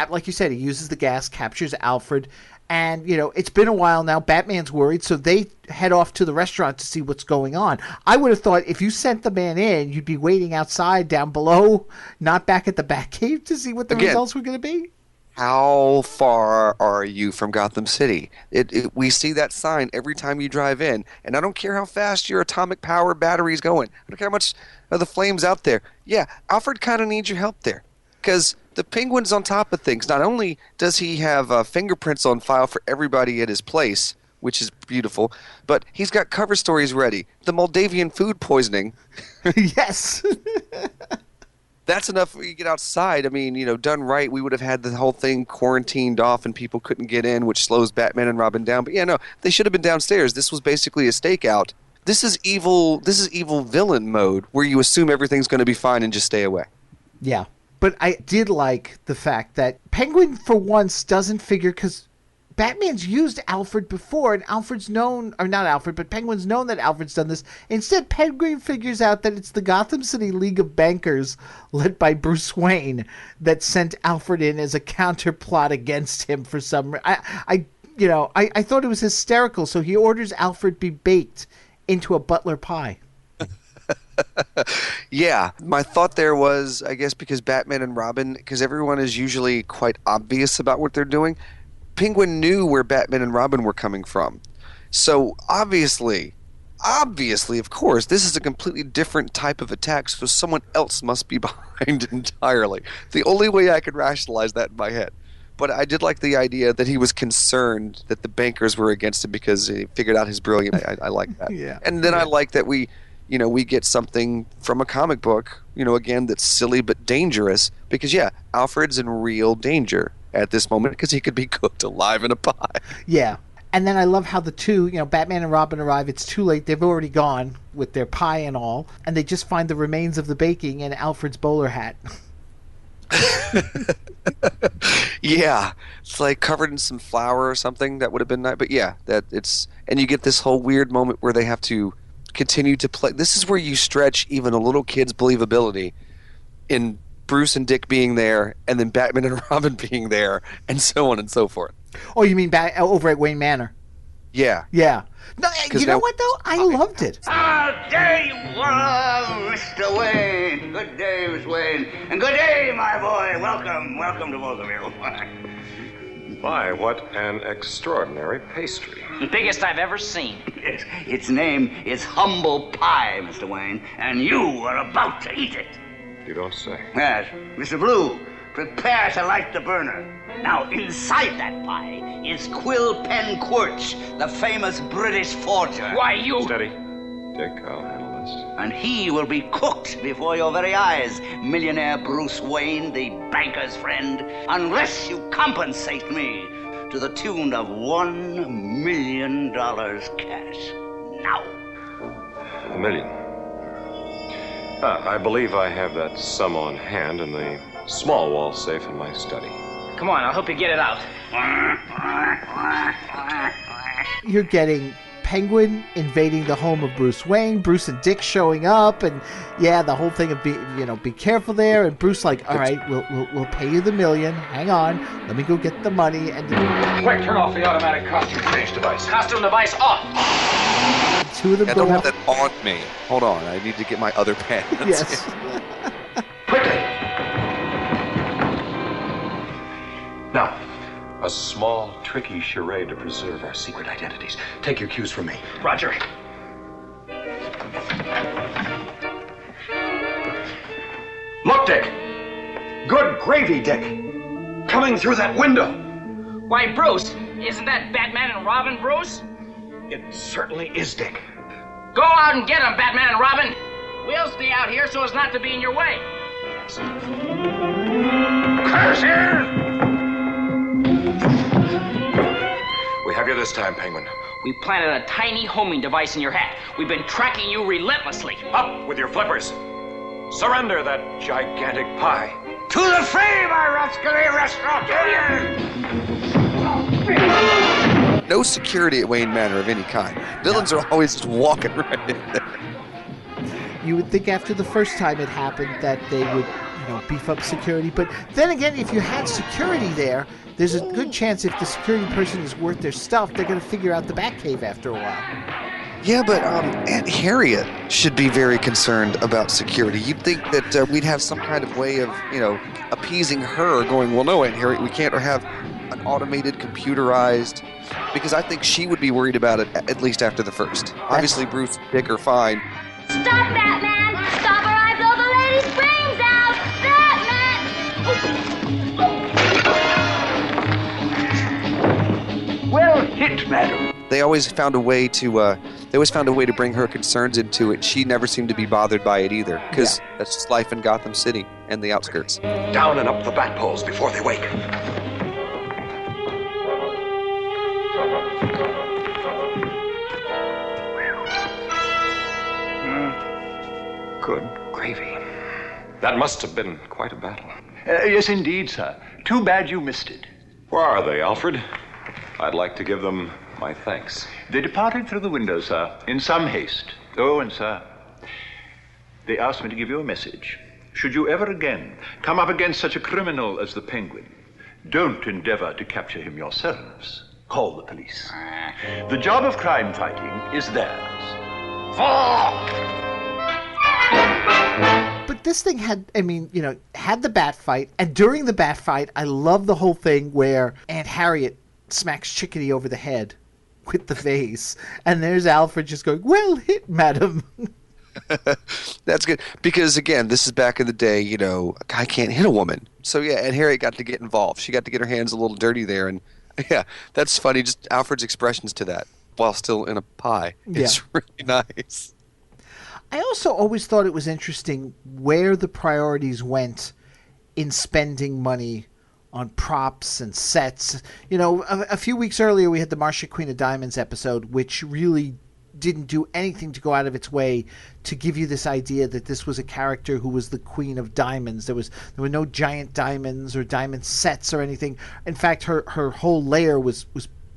like you said, he uses the gas, captures Alfred, and, you know, it's been a while now. Batman's worried, so they head off to the restaurant to see what's going on. I would have thought if you sent the man in, you'd be waiting outside down below, not back at the Batcave to see what the results were going to be. How far are you from Gotham City? We see that sign every time you drive in, and I don't care how fast your atomic power battery is going. I don't care how much of the flames out there. Yeah, Alfred kind of needs your help there, because the Penguin's on top of things. Not only does he have fingerprints on file for everybody at his place, which is beautiful, but he's got cover stories ready. The Moldavian food poisoning. Yes. That's enough when you get outside. I mean, done right, we would have had the whole thing quarantined off and people couldn't get in, which slows Batman and Robin down. But yeah, no, they should have been downstairs. This was basically a stakeout. This is evil villain mode where you assume everything's going to be fine and just stay away. Yeah. But I did like the fact that Penguin, for once, doesn't figure, because Batman's used Alfred before, and Alfred's known, or not Alfred, but Penguin's known that Alfred's done this. Instead, Penguin figures out that it's the Gotham City League of Bankers, led by Bruce Wayne, that sent Alfred in as a counterplot against him for some reason. I thought it was hysterical, so he orders Alfred be baked into a butler pie. Yeah, my thought there was, I guess because Batman and Robin, because everyone is usually quite obvious about what they're doing, Penguin knew where Batman and Robin were coming from. So obviously, of course, this is a completely different type of attack, so someone else must be behind it entirely. The only way I could rationalize that in my head. But I did like the idea that he was concerned that the bankers were against him because he figured out his brilliance. I like that. Yeah. And then I like that we get something from a comic book, again, that's silly but dangerous. Because, yeah, Alfred's in real danger at this moment because he could be cooked alive in a pie. Yeah. And then I love how the two, Batman and Robin arrive. It's too late. They've already gone with their pie and all. And they just find the remains of the baking in Alfred's bowler hat. Yeah. It's like covered in some flour or something. That would have been nice. But yeah, and you get this whole weird moment where they have to continue to play. This is where you stretch even a little kid's believability in Bruce and Dick being there, and then Batman and Robin being there, and so on and so forth. Oh, you mean over at Wayne Manor? Yeah. Yeah. No, you know what, though? I loved it. There you are, Mr. Wayne. Good day, Miss Wayne. And good day, my boy. Welcome to both of you. My, what an extraordinary pastry. The biggest I've ever seen. Yes, its name is Humble Pie, Mr. Wayne, and you are about to eat it. You don't say. Yes. Mr. Blue, prepare to light the burner. Now, inside that pie is Quill Pen Quirch, the famous British forger. Why, you... Steady. Dick, I'll handle this. And he will be cooked before your very eyes, millionaire Bruce Wayne, the banker's friend, unless you compensate me to the tune of $1 million cash. Now. $1 million. I believe I have that sum on hand in the small wall safe in my study. Come on, I'll help you get it out. You're getting Penguin invading the home of Bruce Wayne, Bruce and Dick showing up, and yeah, the whole thing of be careful there, and Bruce like, all right, we'll pay you the $1 million. Hang on, let me go get the money. And quick, turn off the automatic costume change device. Costume device off. Two of them I don't have that on me. Hold on, I need to get my other pants. Yes. Quickly. Now, A small, tricky charade to preserve our secret identities. Take your cues from me. Roger. Look, Dick. Good gravy, Dick. Coming through that window. Why, Bruce, isn't that Batman and Robin, Bruce? It certainly is, Dick. Go out and get them, Batman and Robin. We'll stay out here so as not to be in your way. Curses! We have you this time, Penguin. We planted a tiny homing device in your hat. We've been tracking you relentlessly. Up with your flippers. Surrender that gigantic pie. To the fray, my rascally restaurateur! No security at Wayne Manor of any kind. Villains are always just walking right in there. You would think after the first time it happened that they would, beef up security. But then again, if you had security there, there's a good chance if the security person is worth their stuff, they're going to figure out the Batcave after a while. Yeah, but Aunt Harriet should be very concerned about security. You'd think that we'd have some kind of way of, appeasing her, going, well, no, Aunt Harriet, we can't have an automated, computerized, because I think she would be worried about it at least after the first. Obviously, Bruce and Dick are fine. Stop, Batman! Stop or I blow the lady's brains out! Batman! Well hit, madam. they always found a way to bring her concerns into it. She never seemed to be bothered by it either, because that's just life in Gotham City and the outskirts. Down and up the bat poles before they wake. Good gravy. That must have been quite a battle. Yes, indeed, sir. Too bad you missed it. Where are they, Alfred? I'd like to give them my thanks. They departed through the window, sir, in some haste. Oh, and sir, they asked me to give you a message. Should you ever again come up against such a criminal as the Penguin, don't endeavor to capture him yourselves. Call the police. The job of crime fighting is theirs. But this thing had the bat fight, and during the bat fight, I love the whole thing where Aunt Harriet smacks Chickadee over the head with the vase, and there's Alfred just going, "Well hit, madam." That's good, because again, this is back in the day, a guy can't hit a woman. So yeah, Aunt Harriet got to get involved. She got to get her hands a little dirty there, and yeah, that's funny, just Alfred's expressions to that while still in a pie. It's really nice. I also always thought it was interesting where the priorities went in spending money on props and sets. A few weeks earlier we had the Marcia Queen of Diamonds episode, which really didn't do anything to go out of its way to give you this idea that this was a character who was the Queen of Diamonds. There were no giant diamonds or diamond sets or anything. In fact, her whole layer was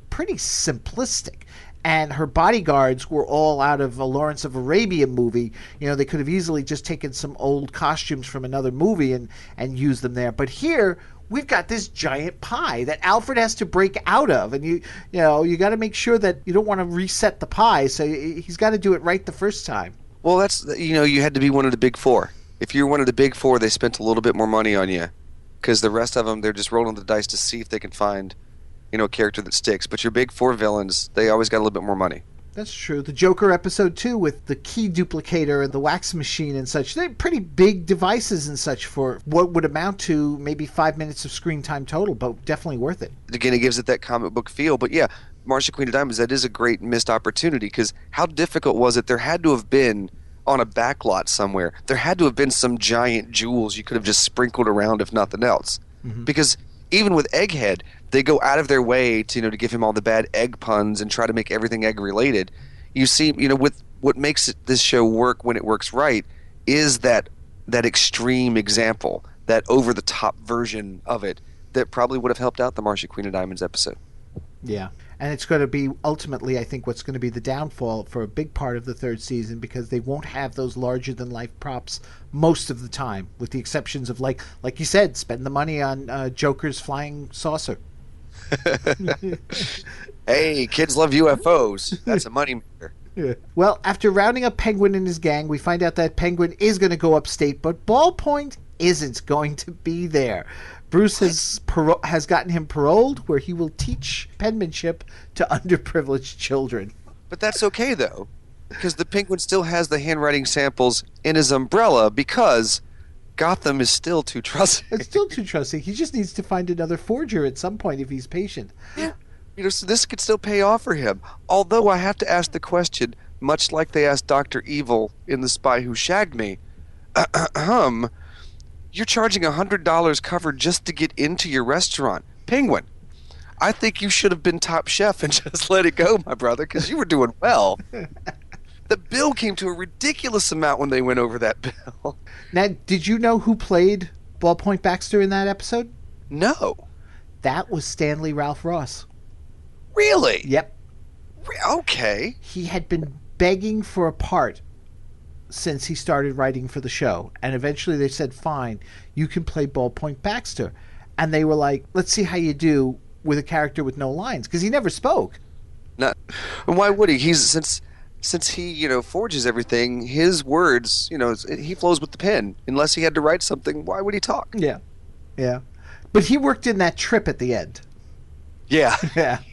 pretty simplistic. And her bodyguards were all out of a Lawrence of Arabia movie. They could have easily just taken some old costumes from another movie and used them there. But here, we've got this giant pie that Alfred has to break out of. And you got to make sure that you don't want to reset the pie. So he's got to do it right the first time. Well, that's, you had to be one of the big four. If you're one of the big four, they spent a little bit more money on you. Because the rest of them, they're just rolling the dice to see if they can find a character that sticks. But your big four villains, they always got a little bit more money. That's true. The Joker episode, too, with the key duplicator and the wax machine and such, they're pretty big devices and such for what would amount to maybe 5 minutes of screen time total, but definitely worth it. Again, it gives it that comic book feel. But yeah, Marcia Queen of Diamonds, that is a great missed opportunity, because how difficult was it? There had to have been, on a backlot somewhere, there had to have been some giant jewels you could have just sprinkled around, if nothing else. Mm-hmm. Because even with Egghead, they go out of their way to give him all the bad egg puns and try to make everything egg related. You see, with what makes this show work when it works right is that extreme example, that over the top version of it that probably would have helped out the Marcia Queen of Diamonds episode. Yeah. And it's going to be ultimately, I think, what's going to be the downfall for a big part of the third season, because they won't have those larger-than-life props most of the time, with the exceptions of, like you said, spend the money on Joker's flying saucer. Hey, kids love UFOs. That's a moneymaker. Yeah. Well, after rounding up Penguin and his gang, we find out that Penguin is going to go upstate, but Ballpoint isn't going to be there. Bruce has gotten him paroled, where he will teach penmanship to underprivileged children. But that's okay, though, because the Penguin still has the handwriting samples in his umbrella, because Gotham is still too trusting. It's still too trusting. He just needs to find another forger at some point if he's patient. Yeah. So this could still pay off for him. Although I have to ask the question, much like they asked Dr. Evil in The Spy Who Shagged Me, you're charging $100 cover just to get into your restaurant. Penguin, I think you should have been top chef and just let it go, my brother, because you were doing well. The bill came to a ridiculous amount when they went over that bill. Now, did you know who played Ballpoint Baxter in that episode? No. That was Stanley Ralph Ross. Really? Yep. Okay. He had been begging for a part since he started writing for the show, and eventually they said, fine, you can play Ballpoint Baxter. And they were like, let's see how you do with a character with no lines, because he never spoke. And why would he? Since he forges everything, his words, he flows with the pen. Unless he had to write something, why would he talk? Yeah But he worked in that trip at the end. Yeah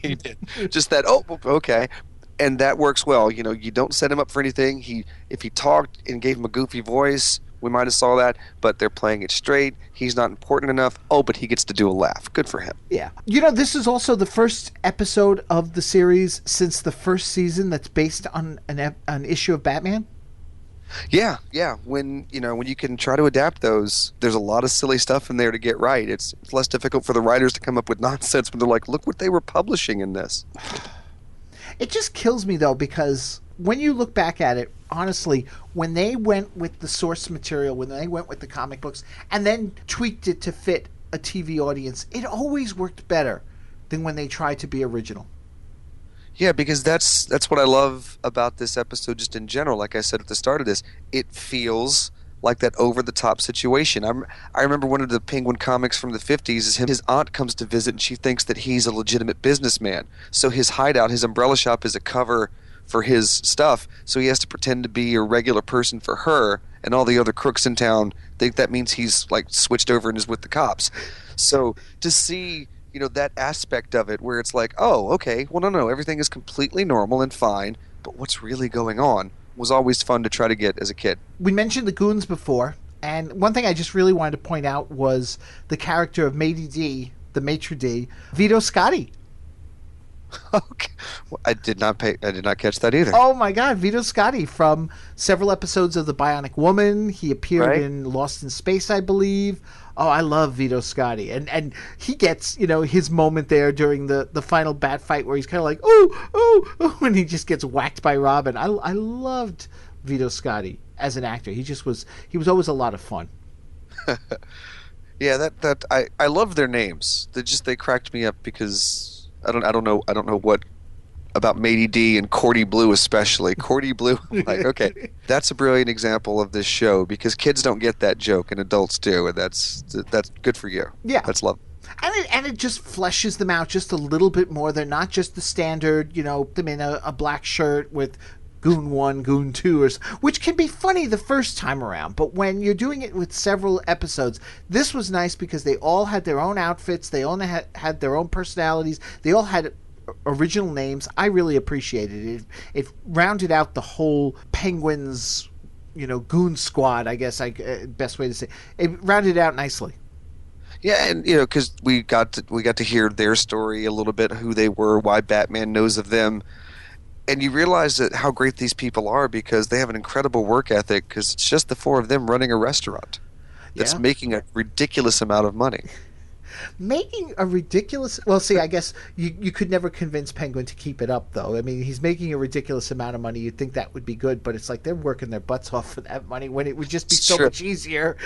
He did. Just that, okay. And that works well. You don't set him up for anything. If he talked and gave him a goofy voice, We might have saw that, but they're playing it straight. He's not important enough. Oh, but he gets to do a laugh. Good for him. Yeah. This is also the first episode of the series since the first season that's based on an issue of Batman. Yeah. When you can try to adapt those, there's a lot of silly stuff in there to get right. It's less difficult for the writers to come up with nonsense when they're like, look what they were publishing in this. It just kills me, though, because when you look back at it, honestly, when they went with the source material, when they went with the comic books, and then tweaked it to fit a TV audience, it always worked better than when they tried to be original. Yeah, because that's what I love about this episode just in general. Like I said at the start of this, it feels like that over-the-top situation. I remember one of the Penguin comics from the 50s is his aunt comes to visit and she thinks that he's a legitimate businessman. So his hideout, his umbrella shop, is a cover for his stuff, so he has to pretend to be a regular person for her, and all the other crooks in town think that means he's like switched over and is with the cops. So to see that aspect of it where it's like, oh, okay, well, no, everything is completely normal and fine, but what's really going on was always fun to try to get as a kid. We mentioned the goons before, and one thing I just really wanted to point out was the character of Matey D, the maitre d', Vito Scotti. Okay. Well, I did not catch that either. Oh my God, Vito Scotti from several episodes of The Bionic Woman. He appeared in Lost in Space, I believe. Oh, I love Vito Scotti, and he gets his moment there during the final bat fight where he's kind of like oh, and he just gets whacked by Robin. I loved Vito Scotti as an actor. He was always a lot of fun. Yeah, that I love their names. They cracked me up because I don't know what about Matey D and Cordy Blue especially. Cordy Blue, like, okay, that's a brilliant example of this show because kids don't get that joke and adults do, and that's good for you. Yeah, that's love. And it just fleshes them out just a little bit more. They're not just the standard, them in a black shirt with Goon 1, Goon 2, which can be funny the first time around. But when you're doing it with several episodes, this was nice because they all had their own outfits. They all had their own personalities. They all had original names. I really appreciated it. It rounded out the whole Penguins, goon squad, I guess, best way to say it. It rounded out nicely. Yeah, and because we got to hear their story a little bit, who they were, why Batman knows of them. And you realize that how great these people are because they have an incredible work ethic because it's just the four of them running a restaurant that's making a ridiculous amount of money. Making a ridiculous... Well, see, I guess you could never convince Penguin to keep it up, though. I mean, he's making a ridiculous amount of money. You'd think that would be good, but it's like they're working their butts off for that money when it would just be so much easier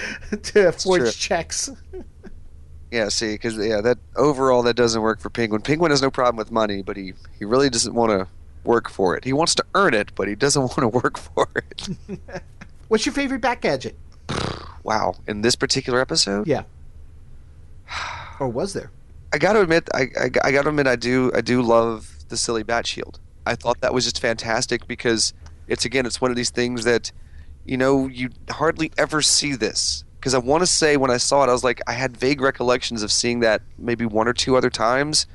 to forge checks. Yeah, see, because that overall that doesn't work for Penguin. Penguin has no problem with money, but he really doesn't want to work for it. He wants to earn it, but he doesn't want to work for it. What's your favorite Bat gadget? Wow, in this particular episode? Yeah. Or was there? I got to admit, I do love the silly Bat Shield. I thought that was just fantastic because it's one of these things that you hardly ever see this. Because I want to say when I saw it, I was like, I had vague recollections of seeing that maybe one or two other times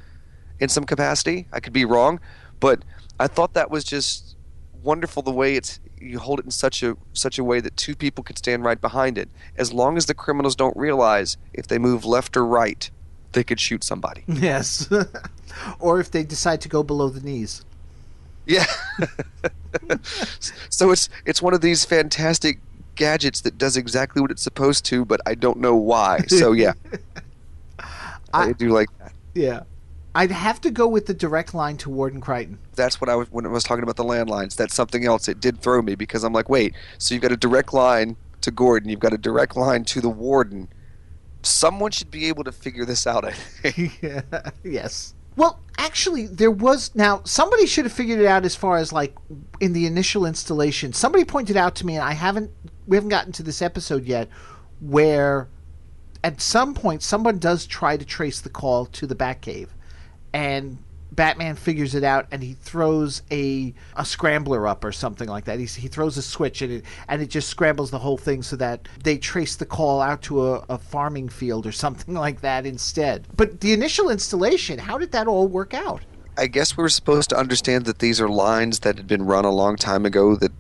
in some capacity. I could be wrong, but I thought that was just wonderful the way you hold it in such a way that two people could stand right behind it. As long as the criminals don't realize if they move left or right, they could shoot somebody. Yes. Or if they decide to go below the knees. Yeah. So it's one of these fantastic gadgets that does exactly what it's supposed to, but I don't know why. So yeah. I do like that. Yeah. I'd have to go with the direct line to Warden Crichton. That's what when I was talking about the landlines. That's something else. It did throw me because I'm like, wait, so you've got a direct line to Gordon, you've got a direct line to the Warden. Someone should be able to figure this out, I think. Yeah. Yes. Well, actually, now, somebody should have figured it out as far as, like, in the initial installation. Somebody pointed out to me, and we haven't gotten to this episode yet, where at some point someone does try to trace the call to the Batcave. And Batman figures it out, and he throws a scrambler up or something like that. He throws a switch, and it just scrambles the whole thing so that they trace the call out to a farming field or something like that instead. But the initial installation, how did that all work out? I guess we were supposed to understand that these are lines that had been run a long time ago that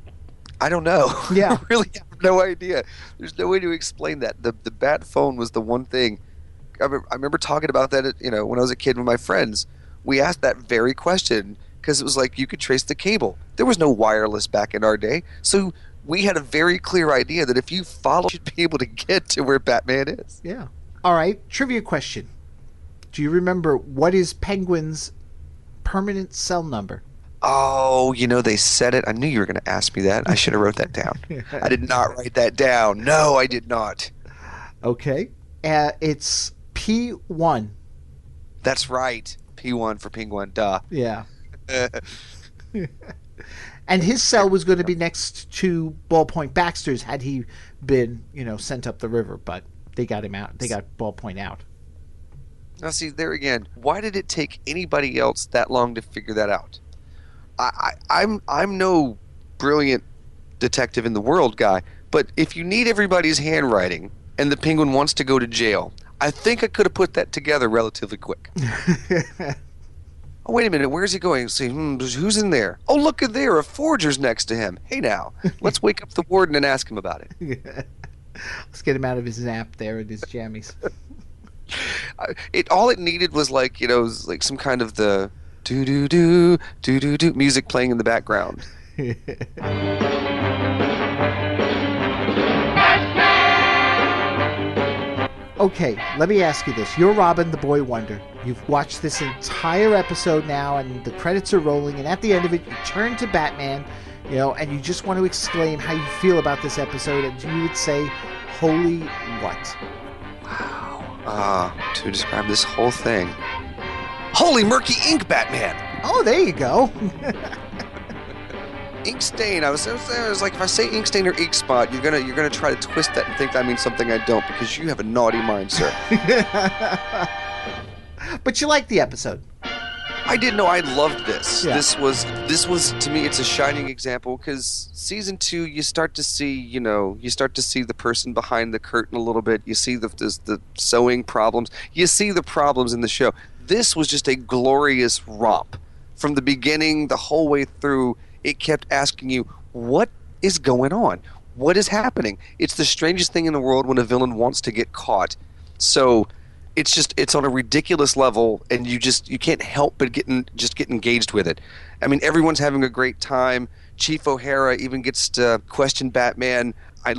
I don't know. Yeah. I really have no idea. There's no way to explain that. The bat phone was the one thing. I remember talking about that, when I was a kid with my friends. We asked that very question because it was like you could trace the cable. There was no wireless back in our day, so we had a very clear idea that if you follow, you'd be able to get to where Batman is. Yeah. All right. Trivia question. Do you remember what is Penguin's permanent cell number? Oh, they said it. I knew you were going to ask me that. I should have wrote that down. I did not write that down. No, I did not. Okay. It's P1. That's right. P1 for penguin. Duh. Yeah. And his cell was going to be next to Ballpoint Baxter's had he been, sent up the river, but they got him out. They got Ballpoint out. Now, see, there again, why did it take anybody else that long to figure that out? I'm no brilliant detective in the world guy, but if you need everybody's handwriting and the penguin wants to go to jail, I think I could have put that together relatively quick. Oh, wait a minute, where's he going? See, who's in there? Oh, look at there, a forger's next to him. Hey now, let's wake up the warden and ask him about it. Let's get him out of his nap there in his jammies. All it needed was like some kind of the do-do-do music playing in the background. Okay, let me ask you this. You're Robin, the Boy Wonder. You've watched this entire episode now, and the credits are rolling, and at the end of it, you turn to Batman, and you just want to exclaim how you feel about this episode, and you would say, holy what? Wow. To describe this whole thing. Holy murky ink, Batman! Oh, there you go. Ink stain. I was like, if I say ink stain or ink spot, you're gonna try to twist that and think I mean something I don't, because you have a naughty mind, sir. But you liked the episode. I did. No, I loved this. Yeah. This was to me, it's a shining example, because season 2, you start to see the person behind the curtain a little bit. You see the sewing problems. You see the problems in the show. This was just a glorious romp from the beginning, the whole way through. It kept asking you, what is going on? What is happening? It's the strangest thing in the world when a villain wants to get caught. So it's on a ridiculous level, and you can't help but get engaged with it. I mean, everyone's having a great time. Chief O'Hara even gets to question Batman. I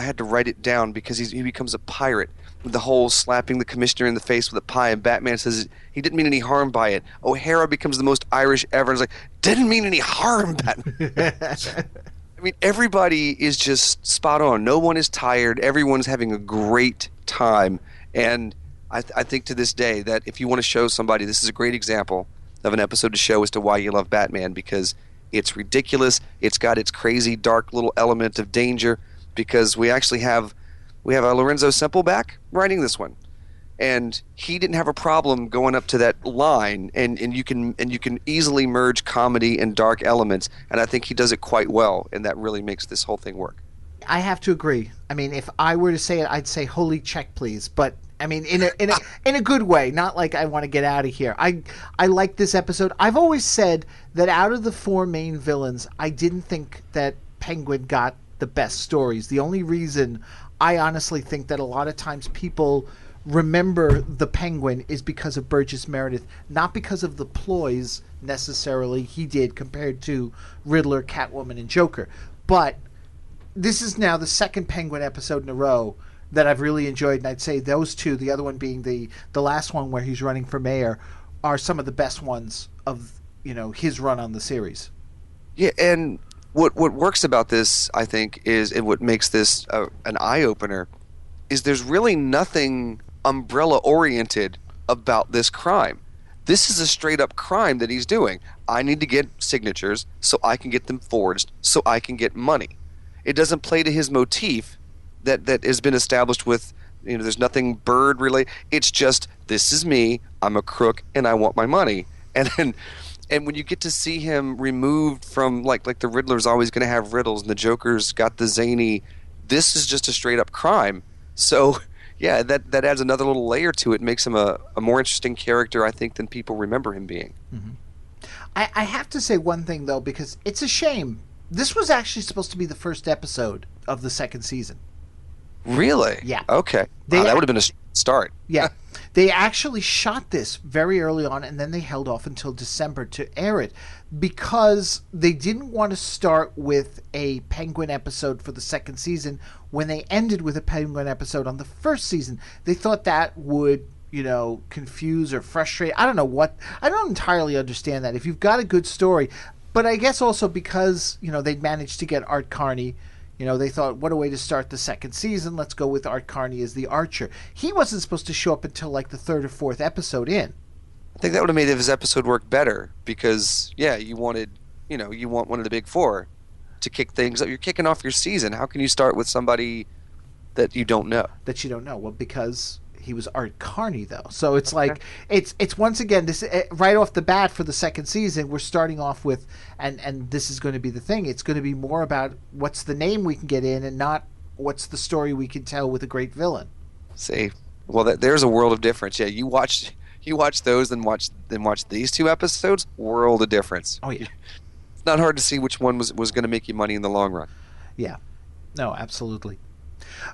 had to write it down because he becomes a pirate. The whole slapping the commissioner in the face with a pie, and Batman says he didn't mean any harm by it. O'Hara becomes the most Irish ever, and is like, didn't mean any harm, Batman. I mean, everybody is just spot on. No one is tired. Everyone's having a great time, and I think to this day that if you want to show somebody, this is a great example of an episode to show as to why you love Batman, because it's ridiculous. It's got its crazy, dark little element of danger, because we actually have Lorenzo Semple back writing this one, and he didn't have a problem going up to that line, and you can easily merge comedy and dark elements, and I think he does it quite well, and that really makes this whole thing work. I have to agree. I mean, if I were to say it, I'd say holy check, please, but I mean, in a good way, not like I want to get out of here. I like this episode. I've always said that out of the 4 main villains, I didn't think that Penguin got the best stories. The only reason I honestly think that a lot of times people remember the Penguin is because of Burgess Meredith, not because of the ploys necessarily he did compared to Riddler, Catwoman, and Joker. But this is now the second Penguin episode in a row that I've really enjoyed, and I'd say those two, the other one being the last one where he's running for mayor, are some of the best ones of his run on the series. Yeah, and what works about this, I think, is, and what makes this an eye-opener, is there's really nothing umbrella-oriented about this crime. This is a straight-up crime that he's doing. I need to get signatures so I can get them forged so I can get money. It doesn't play to his motif that has been established with, there's nothing bird-related. It's just, this is me, I'm a crook, and I want my money. And when you get to see him removed from, like the Riddler's always going to have riddles, and the Joker's got the zany, this is just a straight-up crime. So, yeah, that adds another little layer to it, makes him a more interesting character, I think, than people remember him being. Mm-hmm. I have to say one thing, though, because it's a shame This was actually supposed to be the first episode of the second season. Really? Yeah. Okay. Wow, that would have been a start. Yeah. They actually shot this very early on, and then they held off until December to air it because they didn't want to start with a Penguin episode for the second season when they ended with a Penguin episode on the first season. They thought that would, confuse or frustrate. I don't know what. I don't entirely understand that. If you've got a good story, but I guess also because, they'd managed to get Art Carney. They thought, what a way to start the second season. Let's go with Art Carney as the Archer. He wasn't supposed to show up until like the third or fourth episode in. I think that would have made his episode work better because, you wanted, you want one of the big four to kick things up. You're kicking off your season. How can you start with somebody that you don't know? That you don't know. Well, because he was Art Carney, though. So it's like, it's once again, this right off the bat for the second season, we're starting off with, and this is going to be the thing, it's going to be more about what's the name we can get in and not what's the story we can tell with a great villain. See, well, there's a world of difference. Yeah, you watch those and watch these two episodes, world of difference. Oh, yeah. It's not hard to see which one was going to make you money in the long run. Yeah. No, absolutely.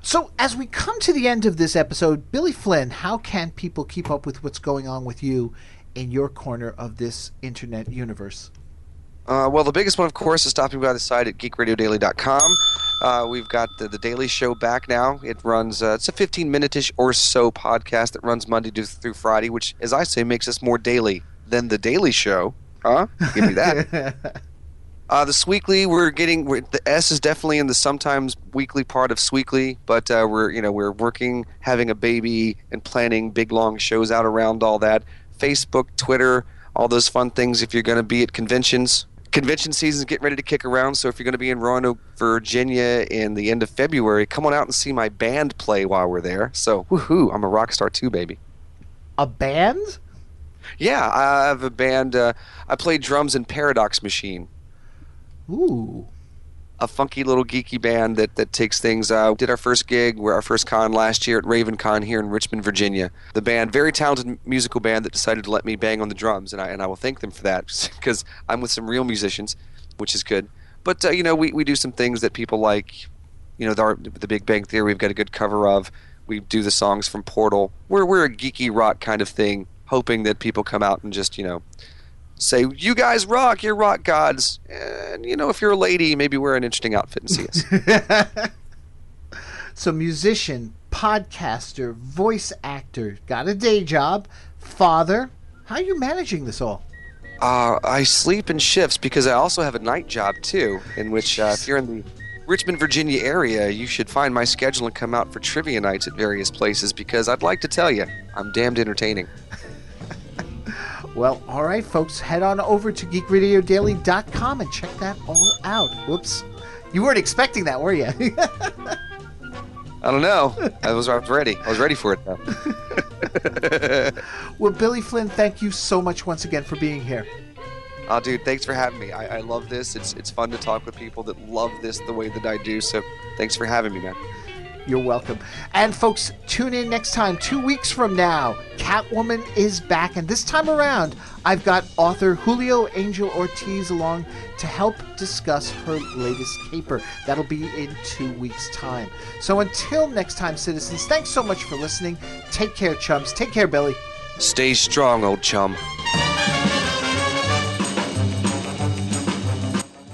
So, as we come to the end of this episode, Billy Flynn, how can people keep up with what's going on with you in your corner of this internet universe? Well, the biggest one, of course, is stopping by the site at geekradiodaily.com. We've got the Daily Show back now. It runs, it's a 15-minute-ish or so podcast that runs Monday through Friday, which, as I say, makes us more daily than the Daily Show. Huh? Give me that. This weekly, the S is definitely in the sometimes weekly part of Sweekly, but we're working, having a baby, and planning big long shows out around all that. Facebook, Twitter, all those fun things. If you're going to be at conventions, convention season's getting ready to kick around. So if you're going to be in Roanoke, Virginia, in the end of February, come on out and see my band play while we're there. So woohoo! I'm a rock star too, baby. A band? Yeah, I have a band. I play drums in Paradox Machine. Ooh. A funky little geeky band that takes things. Did our first gig, our first con last year at RavenCon here in Richmond, Virginia. The band, very talented musical band that decided to let me bang on the drums, and I will thank them for that because I'm with some real musicians, which is good. But we do some things that people like. The Big Bang Theory we've got a good cover of. We do the songs from Portal. We're a geeky rock kind of thing, hoping that people come out and just say, you guys rock, you're rock gods. And, if you're a lady, maybe wear an interesting outfit and see us. So musician, podcaster, voice actor, got a day job, father. How are you managing this all? I sleep in shifts because I also have a night job, too, in which if you're in the Richmond, Virginia area, you should find my schedule and come out for trivia nights at various places because I'd like to tell you, I'm damned entertaining. Well, all right, folks, head on over to geekradiodaily.com and check that all out. Whoops. You weren't expecting that, were you? I don't know. I was ready. I was ready for it, though. Well, Billy Flynn, thank you so much once again for being here. Oh, dude, thanks for having me. I love this. It's fun to talk with people that love this the way that I do, so thanks for having me, man. You're welcome. And folks, tune in next time, 2 weeks from now. Catwoman is back, and this time around, I've got author Julio Angel Ortiz along to help discuss her latest caper. That'll be in 2 weeks' time. So until next time, citizens, thanks so much for listening. Take care, chums. Take care, Billy. Stay strong, old chum.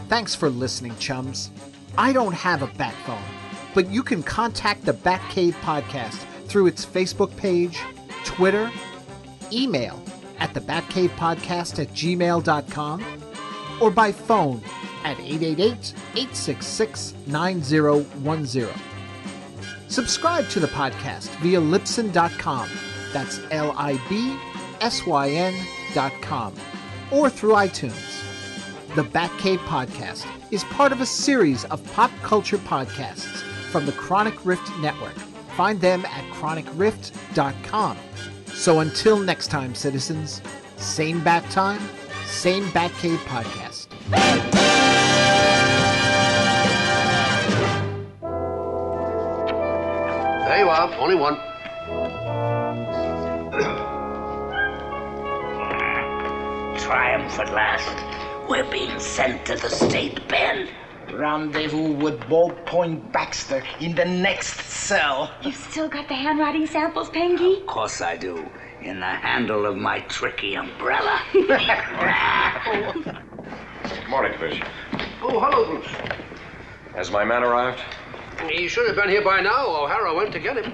Thanks for listening, chums. I don't have a bat phone, but you can contact the Backcave podcast through its Facebook page, Twitter, email at thebatcavepodcast@gmail.com, or by phone at 888-866-9010. Subscribe to the podcast via Libsyn.com, that's LIBSYN.com, or through iTunes. The Batcave Podcast is part of a series of pop culture podcasts from the Chronic Rift Network. Find them at chronicrift.com. So until next time, citizens, same bat time, same Batcave Podcast. There you are, only one. Triumph at last. We're being sent to the state pen. Rendezvous with Ballpoint Baxter in the next cell. You've still got the handwriting samples, Pengy? Of course I do. In the handle of my tricky umbrella. Morning, Fish. Oh, hello, Bruce. Has my man arrived? He should have been here by now. O'Hara went to get him.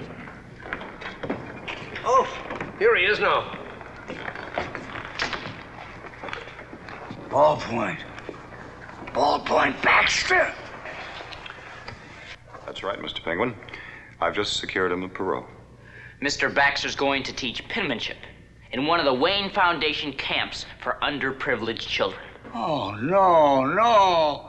Oh, here he is now. Ballpoint Baxter. That's right, Mr. Penguin. I've just secured him a parole. Mr. Baxter's going to teach penmanship in one of the Wayne Foundation camps for underprivileged children. Oh, no.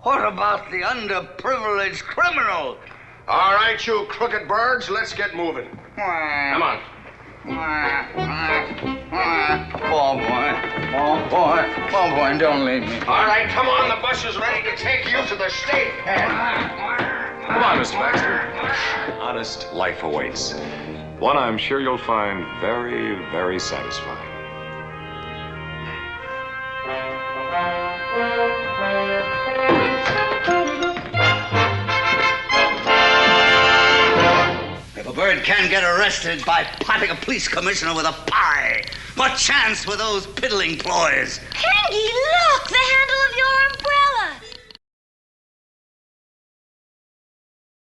What about the underprivileged criminal? All right, you crooked birds, let's get moving. Come on. Ballpoint, don't leave me. All right, come on, the bus is ready to take you to the state. Come on, Mr. Baxter. Honest life awaits. One I'm sure you'll find very, very satisfying. If a bird can get arrested by potting a police commissioner with a pie, what chance with those piddling ploys? Pengy, look! The handle of your